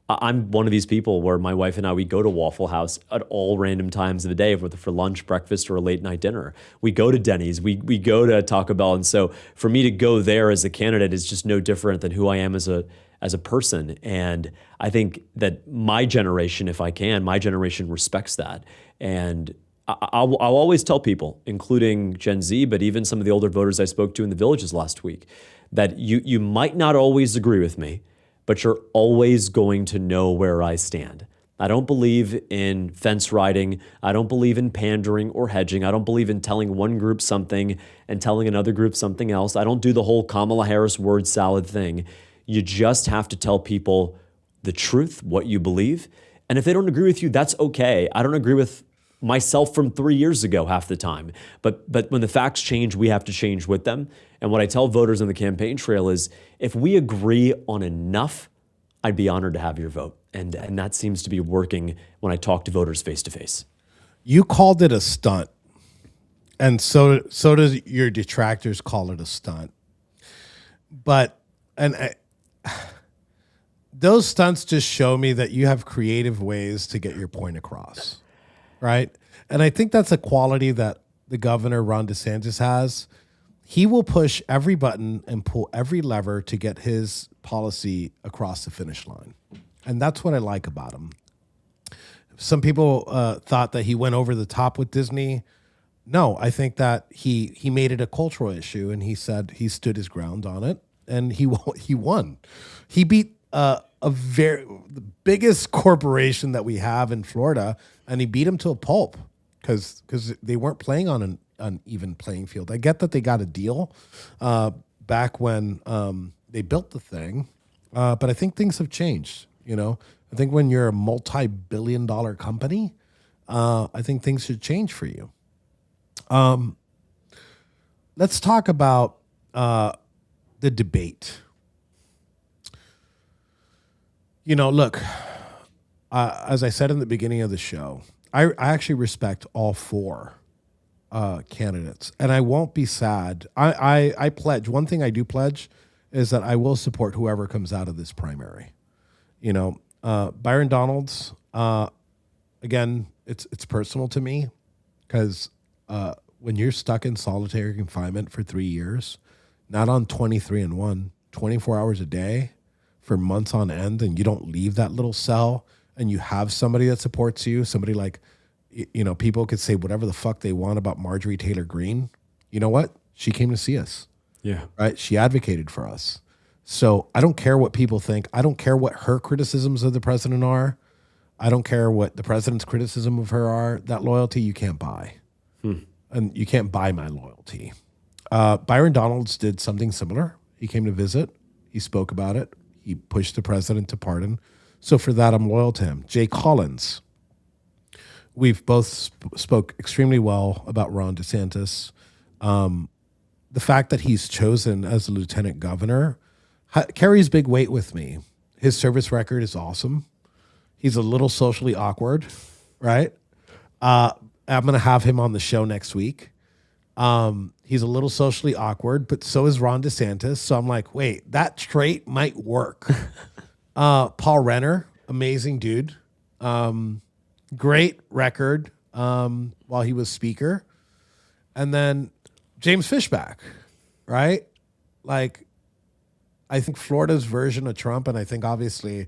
I'm one of these people where my wife and I, we go to Waffle House at all random times of the day, whether for lunch, breakfast, or a late night dinner. We go to Denny's, we go to Taco Bell. And so for me to go there as a candidate is just no different than who I am as a person. And I think that my generation, if I can, my generation respects that. And I'll always tell people, including Gen Z, but even some of the older voters I spoke to in the villages last week, that you might not always agree with me, but you're always going to know where I stand. I don't believe in fence riding. I don't believe in pandering or hedging. I don't believe in telling one group something and telling another group something else. I don't do the whole Kamala Harris word salad thing. You just have to tell people the truth, what you believe. And if they don't agree with you, that's okay. I don't agree with myself from 3 years ago half the time. But when the facts change, we have to change with them. And what I tell voters on the campaign trail is, if we agree on enough, I'd be honored to have your vote. And that seems to be working when I talk to voters face to face. You called it a stunt. And so does your detractors call it a stunt. But those stunts just show me that you have creative ways to get your point across. Right? And I think that's a quality that the governor, Ron DeSantis, has. He will push every button and pull every lever to get his policy across the finish line. And that's what I like about him. Some people thought that he went over the top with Disney. No, I think that he made it a cultural issue, and he said he stood his ground on it, and he won. He beat the biggest corporation that we have in Florida, and he beat them to a pulp because they weren't playing on an uneven playing field. I get that they got a deal back when they built the thing, but I think things have changed. You know, I think when you're a multi-billion-dollar company, I think things should change for you. Let's talk about the debate. You know, look, as I said in the beginning of the show, I actually respect all four candidates, and I won't be sad. I pledge, one thing I do pledge is that I will support whoever comes out of this primary. You know, Byron Donalds, again, it's personal to me because when you're stuck in solitary confinement for 3 years, not on 23-1, 24 hours a day for months on end, and you don't leave that little cell, and you have somebody that supports you, somebody like, you know, people could say whatever the fuck they want about Marjorie Taylor Greene. You know what? She came to see us. Yeah. Right? She advocated for us. So I don't care what people think. I don't care what her criticisms of the president are. I don't care what the president's criticism of her are. That loyalty you can't buy. And you can't buy my loyalty. Byron Donalds did something similar. He came to visit. He spoke about it. He pushed the president to pardon. So for that, I'm loyal to him. Jay Collins. We've both spoke extremely well about Ron DeSantis. The fact that he's chosen as a lieutenant governor carries big weight with me. His service record is awesome. He's a little socially awkward, right? I'm going to have him on the show next week. He's a little socially awkward, but so is Ron DeSantis. So I'm like, wait, that trait might work. Paul Renner, amazing dude. Great record while he was speaker. And then James Fishback, right? Like, I think Florida's version of Trump, and I think obviously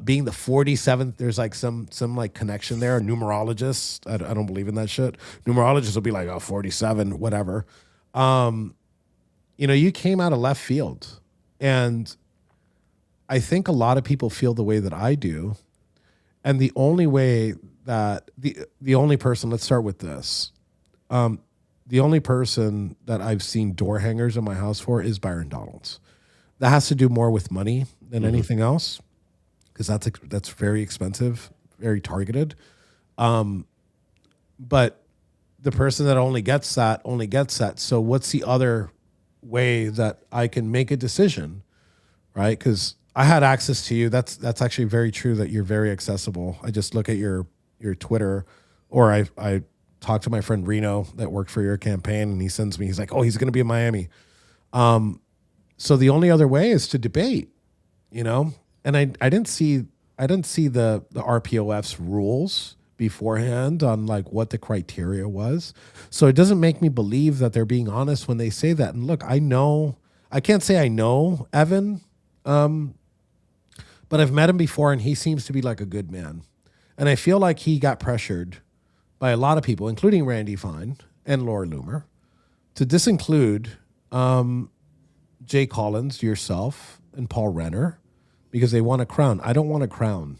being the 47th, there's like some like connection there. Numerologists, I don't believe in that shit. Numerologists will be like, oh, 47, whatever. You know, you came out of left field, and I think a lot of people feel the way that I do. And the only way that the only person, let's start with this. The only person that I've seen door hangers in my house for is Byron Donalds. That has to do more with money than anything else, because that's very expensive, very targeted. But the person that only gets that. So what's the other way that I can make a decision, right? Because I had access to you. That's actually very true that you're very accessible. I just look at your Twitter, or I talked to my friend Reno that worked for your campaign, and he sends me, he's like, oh, he's going to be in Miami. So the only other way is to debate, you know? And I didn't see the RPOF's rules beforehand on like what the criteria was. So it doesn't make me believe that they're being honest when they say that. And look, I can't say I know Evan, but I've met him before, and he seems to be like a good man. And I feel like he got pressured by a lot of people, including Randy Fine and Laura Loomer, to disinclude Jay Collins, yourself, and Paul Renner, because they want a crown. I don't want a crown,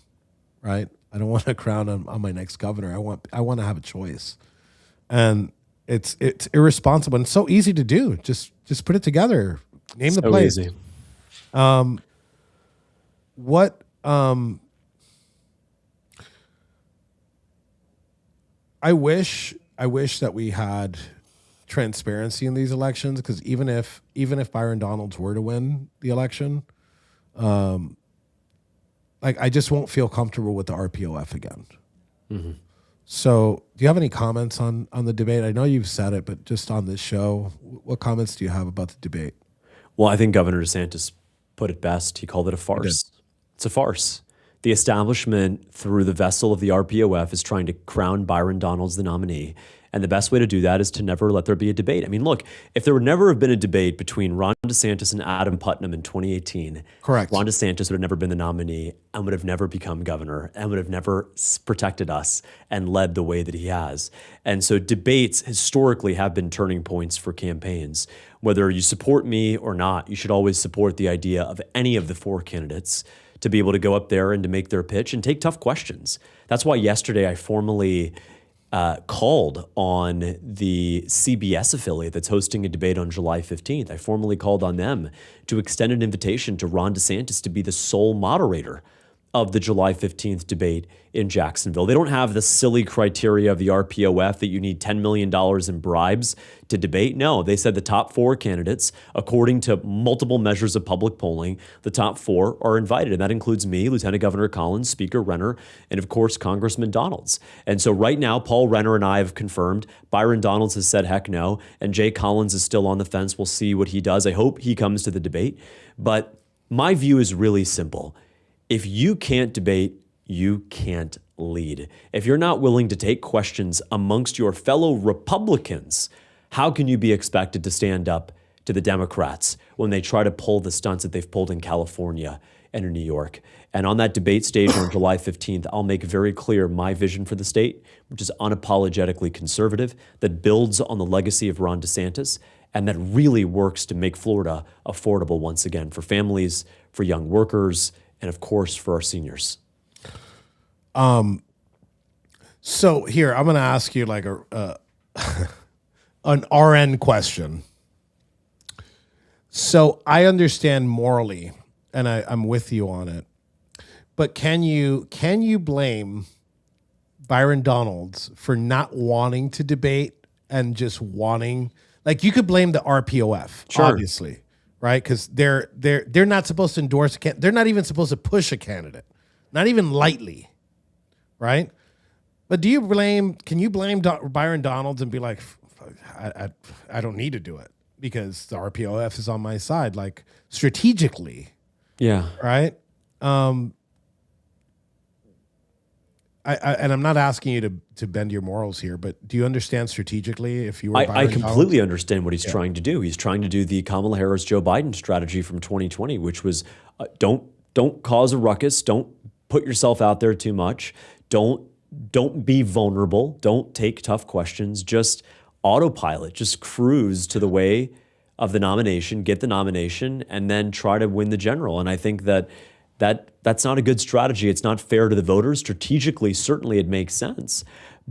right? I don't want a crown on my next governor. I want to have a choice. And it's irresponsible, and it's so easy to do. Just put it together. Name the place. Easy. I wish that we had transparency in these elections, because even if Byron Donalds were to win the election, like I just won't feel comfortable with the RPOF again. Mm-hmm. So do you have any comments on the debate? I know you've said it, but just on this show, what comments do you have about the debate? Well, I think Governor DeSantis put it best. He called it a farce. It's a farce. The establishment, through the vessel of the RPOF, is trying to crown Byron Donalds the nominee. And the best way to do that is to never let there be a debate. I mean, look, if there would never have been a debate between Ron DeSantis and Adam Putnam in 2018, correct, Ron DeSantis would have never been the nominee and would have never become governor and would have never protected us and led the way that he has. And so debates historically have been turning points for campaigns. Whether you support me or not, you should always support the idea of any of the four candidates to be able to go up there and to make their pitch and take tough questions. That's why yesterday I formally called on the CBS affiliate that's hosting a debate on July 15th. I formally called on them to extend an invitation to Ron DeSantis to be the sole moderator of the July 15th debate in Jacksonville. They don't have the silly criteria of the RPOF that you need $10 million in bribes to debate. No, they said the top 4 candidates, according to multiple measures of public polling, the top 4 are invited. And that includes me, Lieutenant Governor Collins, Speaker Renner, and of course, Congressman Donalds. And so right now, Paul Renner and I have confirmed. Byron Donalds has said heck no. And Jay Collins is still on the fence. We'll see what he does. I hope he comes to the debate. But my view is really simple. If you can't debate, you can't lead. If you're not willing to take questions amongst your fellow Republicans, how can you be expected to stand up to the Democrats when they try to pull the stunts that they've pulled in California and in New York? And on that debate stage on July 15th, I'll make very clear my vision for the state, which is unapologetically conservative, that builds on the legacy of Ron DeSantis, and that really works to make Florida affordable once again for families, for young workers, and of course, for our seniors. So here, I'm going to ask you like an RN question. So I understand morally, and I'm with you on it, but can you blame Byron Donalds for not wanting to debate and just wanting, like you could blame the RPOF, sure, obviously. Right, because they're not supposed to endorse they're not even supposed to push a candidate, not even lightly, right? But can you blame Byron Donalds and be like, I don't need to do it because the RPOF is on my side, like strategically, yeah, right? And I'm not asking you to bend your morals here, but do you understand strategically if you were I completely understand what he's trying to do. He's trying to do the Kamala Harris-Joe Biden strategy from 2020, which was don't cause a ruckus, don't put yourself out there too much, don't be vulnerable, don't take tough questions, just autopilot, just cruise to the way of the nomination, get the nomination, and then try to win the general. And I think that's not a good strategy. It's not fair to the voters. Strategically, certainly it makes sense.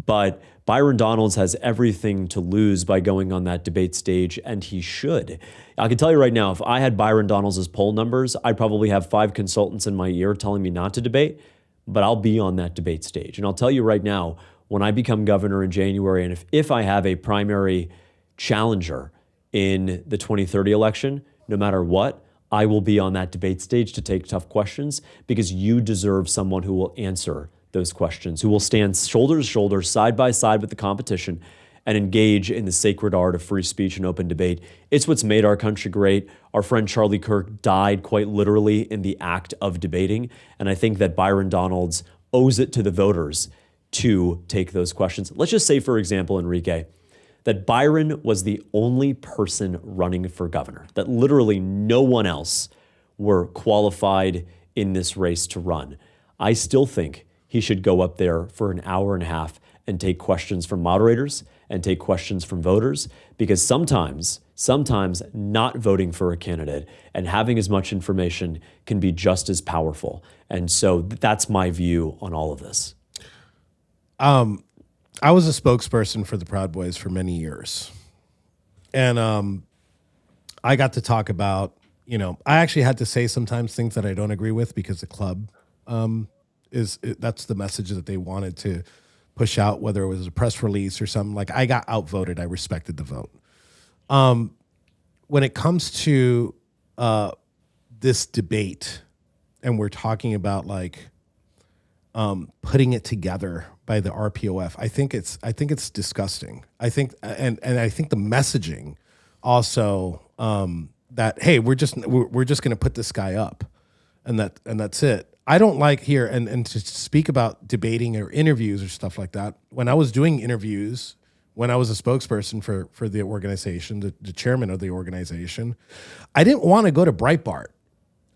But Byron Donalds has everything to lose by going on that debate stage, and he should. I can tell you right now, if I had Byron Donalds' poll numbers, I'd probably have 5 consultants in my ear telling me not to debate, but I'll be on that debate stage. And I'll tell you right now, when I become governor in January, and if I have a primary challenger in the 2030 election, no matter what, I will be on that debate stage to take tough questions because you deserve someone who will answer those questions, who will stand shoulder to shoulder, side by side with the competition and engage in the sacred art of free speech and open debate. It's what's made our country great. Our friend Charlie Kirk died quite literally in the act of debating. And I think that Byron Donalds owes it to the voters to take those questions. Let's just say, for example, Enrique, that Byron was the only person running for governor, that literally no one else were qualified in this race to run. I still think he should go up there for an hour and a half and take questions from moderators and take questions from voters, because sometimes not voting for a candidate and having as much information can be just as powerful. And so that's my view on all of this. I was a spokesperson for the Proud Boys for many years. And I got to talk about, I actually had to say sometimes things that I don't agree with because the club that's the message that they wanted to push out, whether it was a press release or something. Like, I got outvoted. I respected the vote. When it comes to this debate, and we're talking about like putting it together by the RPOF, I think it's disgusting. I think and I think the messaging also that, hey, we're just going to put this guy up, and that's it. I don't like here and to speak about debating or interviews or stuff like that. When I was doing interviews, when I was a spokesperson for the organization, the chairman of the organization, I didn't want to go to Breitbart.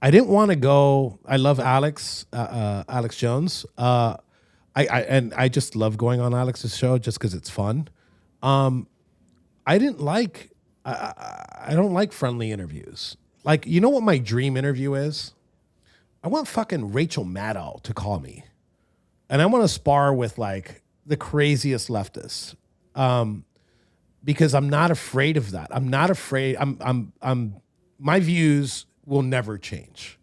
I didn't want to go. I love Alex Jones. I just love going on Alex's show just because it's fun. I don't like friendly interviews. Like, you know what my dream interview is? I want fucking Rachel Maddow to call me, and I want to spar with like the craziest leftists, because I'm not afraid of that. I'm not afraid. My views will never change,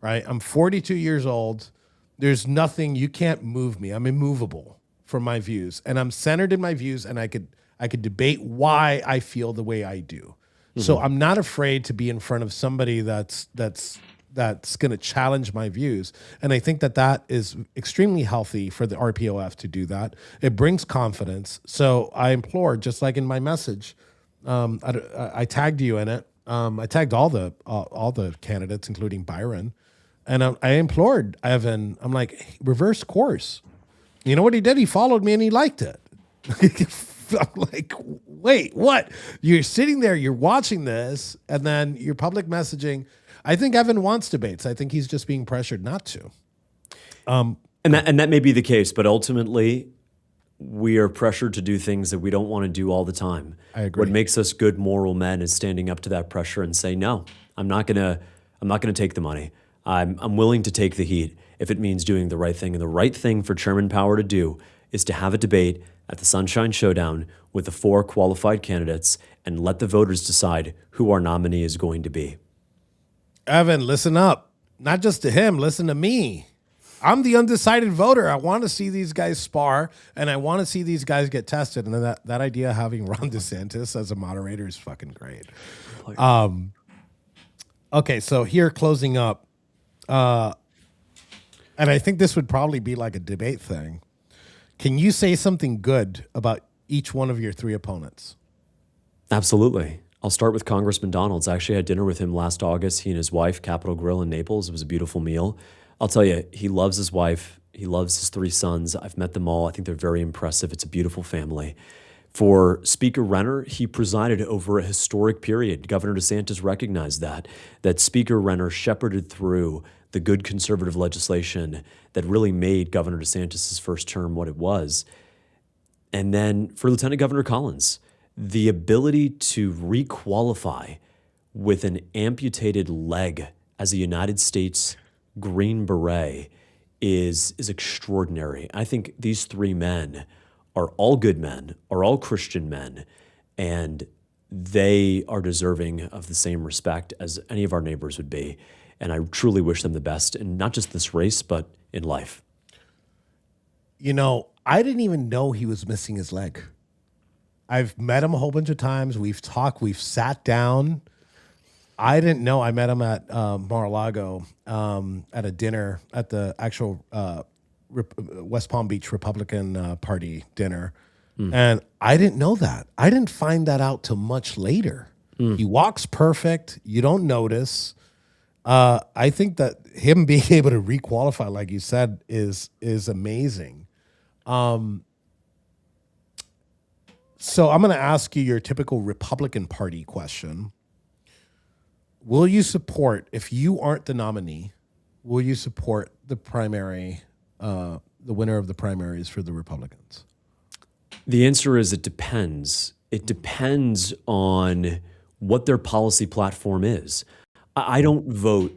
right? I'm 42 years old. There's nothing, you can't move me. I'm immovable from my views, and I'm centered in my views, and I could debate why I feel the way I do. So I'm not afraid to be in front of somebody that's going to challenge my views. And I think that is extremely healthy for the RPOF to do that. It brings confidence. So I implore, just like in my message, I tagged you in it. I tagged all the candidates, including Byron. And I implored Evan, I'm like, reverse course. You know what he did? He followed me and he liked it. I'm like, wait, what? You're sitting there, you're watching this, and then your public messaging. I think Evan wants debates. I think he's just being pressured not to. And that may be the case, but ultimately, we are pressured to do things that we don't want to do all the time. I agree. What makes us good moral men is standing up to that pressure and say, no, I'm not gonna take the money. I'm willing to take the heat if it means doing the right thing. And the right thing for Chairman Power to do is to have a debate at the Sunshine Showdown with the 4 qualified candidates and let the voters decide who our nominee is going to be. Evan, listen up. Not just to him, listen to me. I'm the undecided voter. I want to see these guys spar, and I want to see these guys get tested. And that idea of having Ron DeSantis as a moderator is fucking great. Okay, so here closing up, and I think this would probably be like a debate thing. Can you say something good about each one of your 3 opponents? Absolutely. I'll start with Congressman Donalds. I actually had dinner with him last August, he and his wife, Capitol Grill in Naples. It was a beautiful meal. I'll tell you, he loves his wife. He loves his 3 sons. I've met them all. I think they're very impressive. It's a beautiful family. For Speaker Renner, he presided over a historic period. Governor DeSantis recognized that Speaker Renner shepherded through the good conservative legislation that really made Governor DeSantis' first term what it was. And then for Lieutenant Governor Collins, the ability to requalify with an amputated leg as a United States Green Beret is extraordinary. I think these 3 men are all good men, are all Christian men, and they are deserving of the same respect as any of our neighbors would be. And I truly wish them the best in not just this race, but in life. You know, I didn't even know he was missing his leg. I've met him a whole bunch of times. We've talked, we've sat down. I didn't know. I met him at Mar-a-Lago at a dinner at the actual West Palm Beach Republican Party dinner. And I didn't know that. I didn't find that out till much later. He walks perfect. You don't notice. I think that him being able to requalify, like you said, is amazing. So I'm going to ask you your typical Republican Party question. Will you support, if you aren't the nominee, will you support the primary, the winner of the primaries for the Republicans? The answer is it depends. It depends on what their policy platform is. I don't vote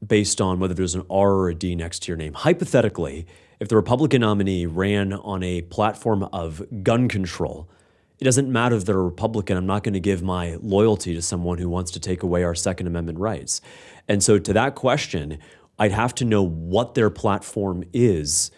based on whether there's an R or a D next to your name. Hypothetically, if the Republican nominee ran on a platform of gun control, it doesn't matter if they're a Republican. I'm not going to give my loyalty to someone who wants to take away our Second Amendment rights. And so to that question, I'd have to know what their platform is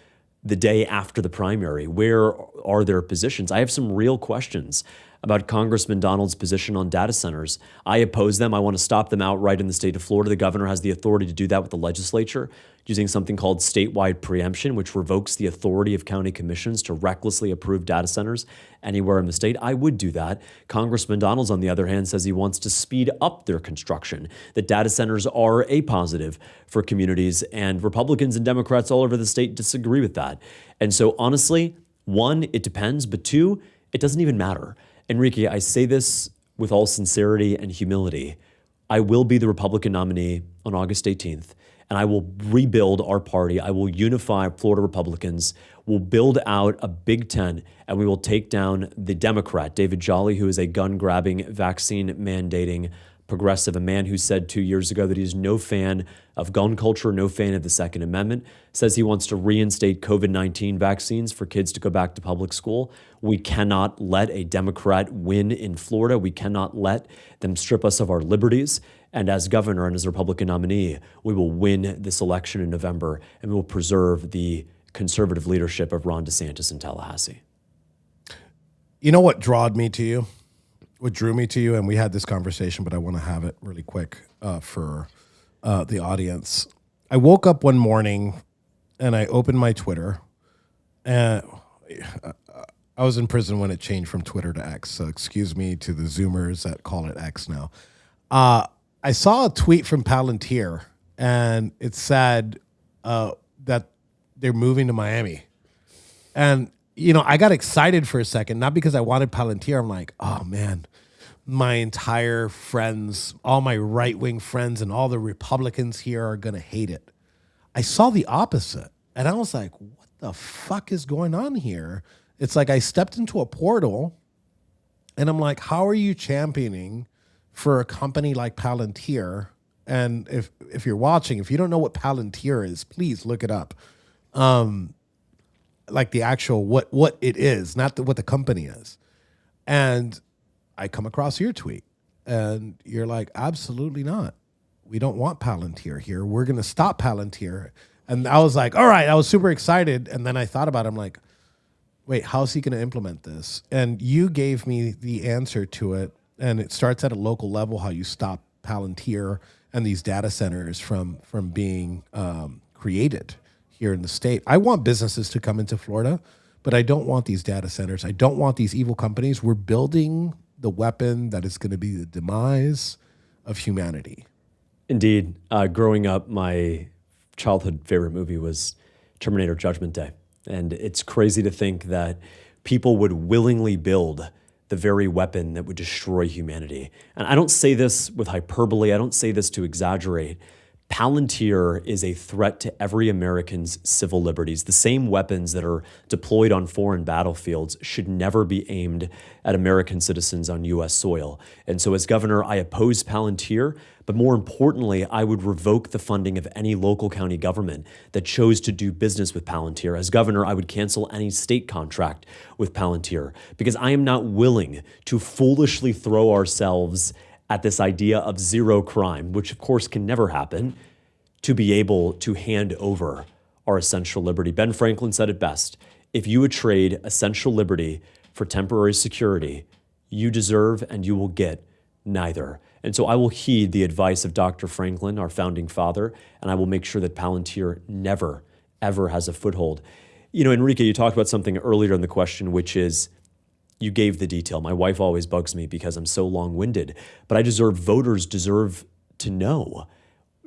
the day after the primary. Where are their positions? I have some real questions about Congressman Donald's position on data centers. I oppose them. I want to stop them outright in the state of Florida. The governor has the authority to do that with the legislature, using something called statewide preemption, which revokes the authority of county commissions to recklessly approve data centers anywhere in the state. I would do that. Congressman Donalds, on the other hand, says he wants to speed up their construction, that data centers are a positive for communities, and Republicans and Democrats all over the state disagree with that. And so honestly, 1, it depends, but 2, it doesn't even matter. Enrique, I say this with all sincerity and humility. I will be the Republican nominee on August 18th, and I will rebuild our party. I will unify Florida Republicans. We'll build out a Big Tent, and we will take down the Democrat, David Jolly, who is a gun-grabbing, vaccine-mandating progressive, a man who said 2 years ago that he's no fan of gun culture, no fan of the Second Amendment, says he wants to reinstate COVID-19 vaccines for kids to go back to public school. We cannot let a Democrat win in Florida. We cannot let them strip us of our liberties. And as governor and as a Republican nominee, we will win this election in November, and we will preserve the conservative leadership of Ron DeSantis in Tallahassee. You know what drawed me to you? What drew me to you? And we had this conversation, but I want to have it really quick for the audience. I woke up one morning and I opened my Twitter, and I was in prison when it changed from Twitter to X. So excuse me to the Zoomers that call it X now. I saw a tweet from Palantir, and it said that they're moving to Miami. And, you know, I got excited for a second, not because I wanted Palantir. I'm like, oh, man, my entire friends, all my right-wing friends and all the Republicans here are going to hate it. I saw the opposite, and I was like, what the fuck is going on here? It's like I stepped into a portal, and I'm like, how are you championing for a company like Palantir? And if you're watching, if you don't know what Palantir is, please look it up. Like the actual what it is, not what the company is. And I come across your tweet, and you're like, absolutely not. We don't want Palantir here. We're going to stop Palantir. And I was like, all right, I was super excited. And then I thought about it. I'm like, wait, how's he going to implement this? And you gave me the answer to it. And it starts at a local level, how you stop Palantir and these data centers from being created here in the state. I want businesses to come into Florida, but I don't want these data centers. I don't want these evil companies. We're building the weapon that is going to be the demise of humanity. Indeed. Growing up, my childhood favorite movie was Terminator Judgment Day. And it's crazy to think that people would willingly build the very weapon that would destroy humanity. And I don't say this with hyperbole. I don't say this to exaggerate. Palantir is a threat to every American's civil liberties. The same weapons that are deployed on foreign battlefields should never be aimed at American citizens on U.S. soil. And so as governor, I oppose Palantir, but more importantly, I would revoke the funding of any local county government that chose to do business with Palantir. As governor, I would cancel any state contract with Palantir, because I am not willing to foolishly throw ourselves at this idea of zero crime, which of course can never happen, to be able to hand over our essential liberty. Ben Franklin said it best: if you would trade essential liberty for temporary security, you deserve and you will get neither. And so I will heed the advice of Dr. Franklin, our founding father, and I will make sure that Palantir never, ever has a foothold. You know, Enrique, you talked about something earlier in the question, which is, you gave the detail. My wife always bugs me because I'm so long-winded, but voters deserve to know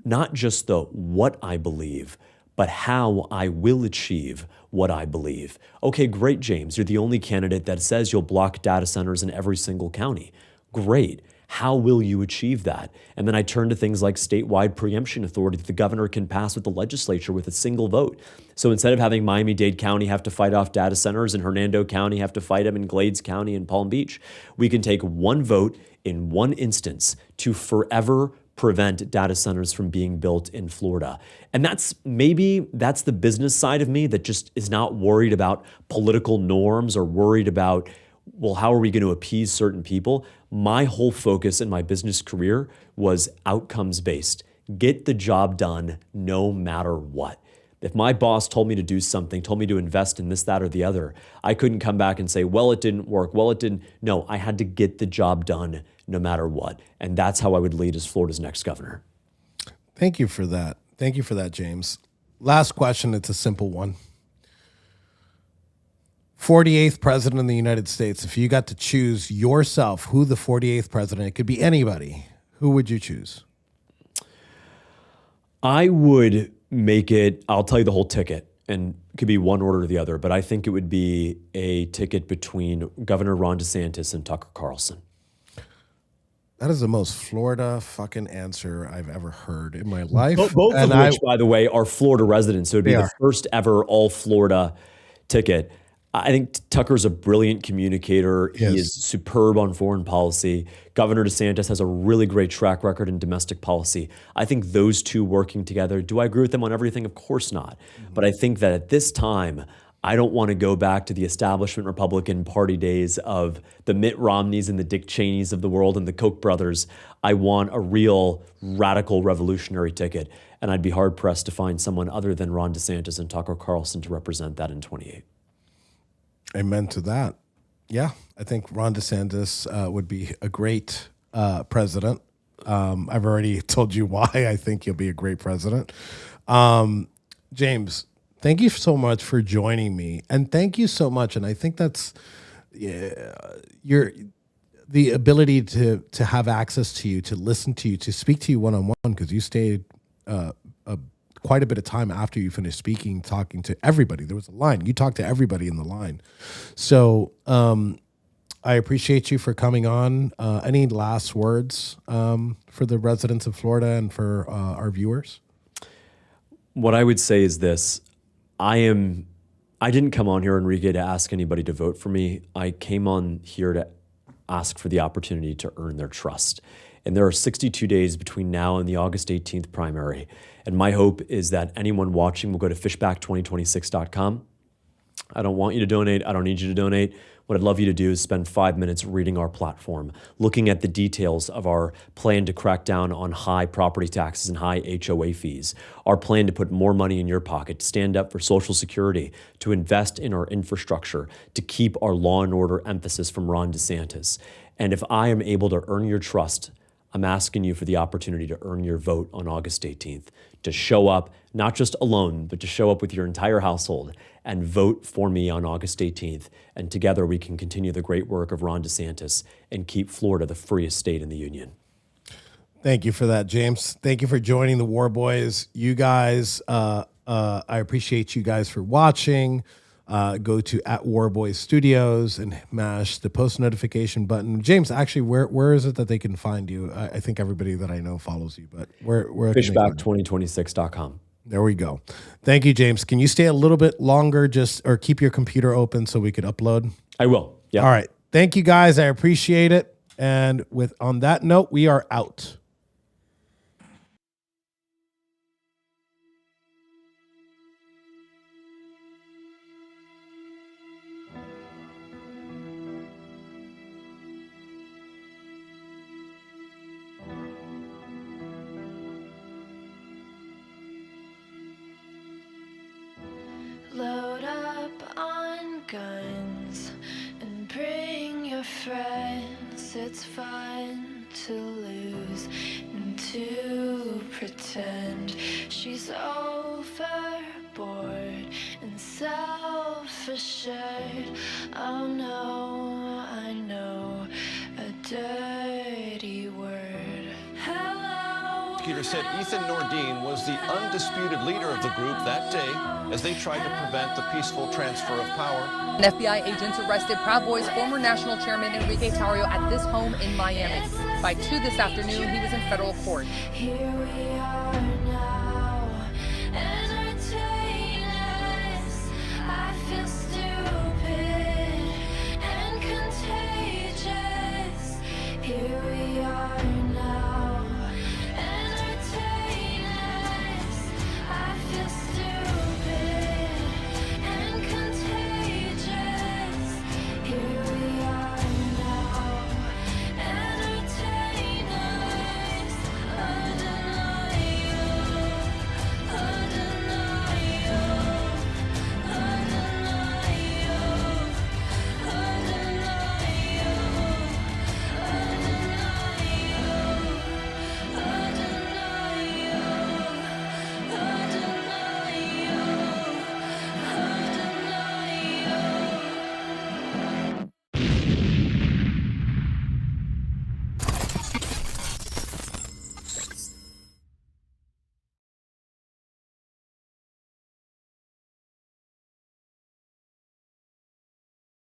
not just the what I believe, but how I will achieve what I believe. Okay, great, James. You're the only candidate that says you'll block data centers in every single county. Great. How will you achieve that? And then I turn to things like statewide preemption authority that the governor can pass with the legislature with a single vote. So instead of having Miami-Dade County have to fight off data centers and Hernando County have to fight them in Glades County and Palm Beach, we can take one vote in one instance to forever prevent data centers from being built in Florida. And that's the business side of me that just is not worried about political norms or worried about, well, how are we going to appease certain people? My whole focus in my business career was outcomes-based. Get the job done no matter what. If my boss told me to do something, told me to invest in this, that, or the other, I couldn't come back and say, well, it didn't work. Well, it didn't. No, I had to get the job done no matter what. And that's how I would lead as Florida's next governor. Thank you for that. Thank you for that, James. Last question. It's a simple one. 48th president of the United States. If you got to choose yourself, who the 48th president, it could be anybody, who would you choose? I would make it, I'll tell you the whole ticket, and it could be one order or the other, but I think it would be a ticket between Governor Ron DeSantis and Tucker Carlson. That is the most Florida fucking answer I've ever heard in my life. Both of which, by the way, are Florida residents. So it would be the first ever all Florida ticket. I think Tucker's a brilliant communicator. He is superb on foreign policy. Governor DeSantis has a really great track record in domestic policy. I think those two working together, do I agree with them on everything? Of course not. But I think that at this time, I don't want to go back to the establishment Republican Party days of the Mitt Romneys and the Dick Cheneys of the world and the Koch brothers. I want a real radical revolutionary ticket. And I'd be hard-pressed to find someone other than Ron DeSantis and Tucker Carlson to represent that in 28. Amen to that. Yeah, I think Ron DeSantis would be a great president. I've already told you why I think he'll be a great president. James, thank you so much for joining me. And thank you so much. And I think that's the ability to have access to you, to listen to you, to speak to you one-on-one, because you stayed quite a bit of time after you finished speaking, talking to everybody. There was a line. You talked to everybody in the line. So I appreciate you for coming on. Any last words for the residents of Florida and for our viewers? What I would say is this. I didn't come on here, Enrique, to ask anybody to vote for me. I came on here to ask for the opportunity to earn their trust. And there are 62 days between now and the August 18th primary. And my hope is that anyone watching will go to fishback2026.com. I don't want you to donate. I don't need you to donate. What I'd love you to do is spend 5 minutes reading our platform, looking at the details of our plan to crack down on high property taxes and high HOA fees, our plan to put more money in your pocket, to stand up for Social Security, to invest in our infrastructure, to keep our law and order emphasis from Ron DeSantis. And if I am able to earn your trust, I'm asking you for the opportunity to earn your vote on August 18th, to show up, not just alone, but to show up with your entire household and vote for me on August 18th. And together we can continue the great work of Ron DeSantis and keep Florida the freest state in the union. Thank you for that, James. Thank you for joining the War Boys. You guys, I appreciate you guys for watching. Go to @Warboys Studios and mash the post notification button. James, actually, where is it that they can find you? I think everybody that I know follows you, but where Fishback2026.com. There we go. Thank you, James. Can you stay a little bit longer, or keep your computer open so we could upload? I will. Yeah. All right. Thank you, guys. I appreciate it. And on that note, we are out. Load up on guns and bring your friends. It's fun to lose and to pretend she's overboard and self-assured. Oh no, I know a dirty word. Hello. Prosecutor said Ethan Nordine was the undisputed leader of the group that day as they tried to prevent the peaceful transfer of power. And FBI agents arrested Proud Boys former national chairman Enrique Tarrio at this home in Miami. By 2 this afternoon, he was in federal court. Here we are now, entertain us. I feel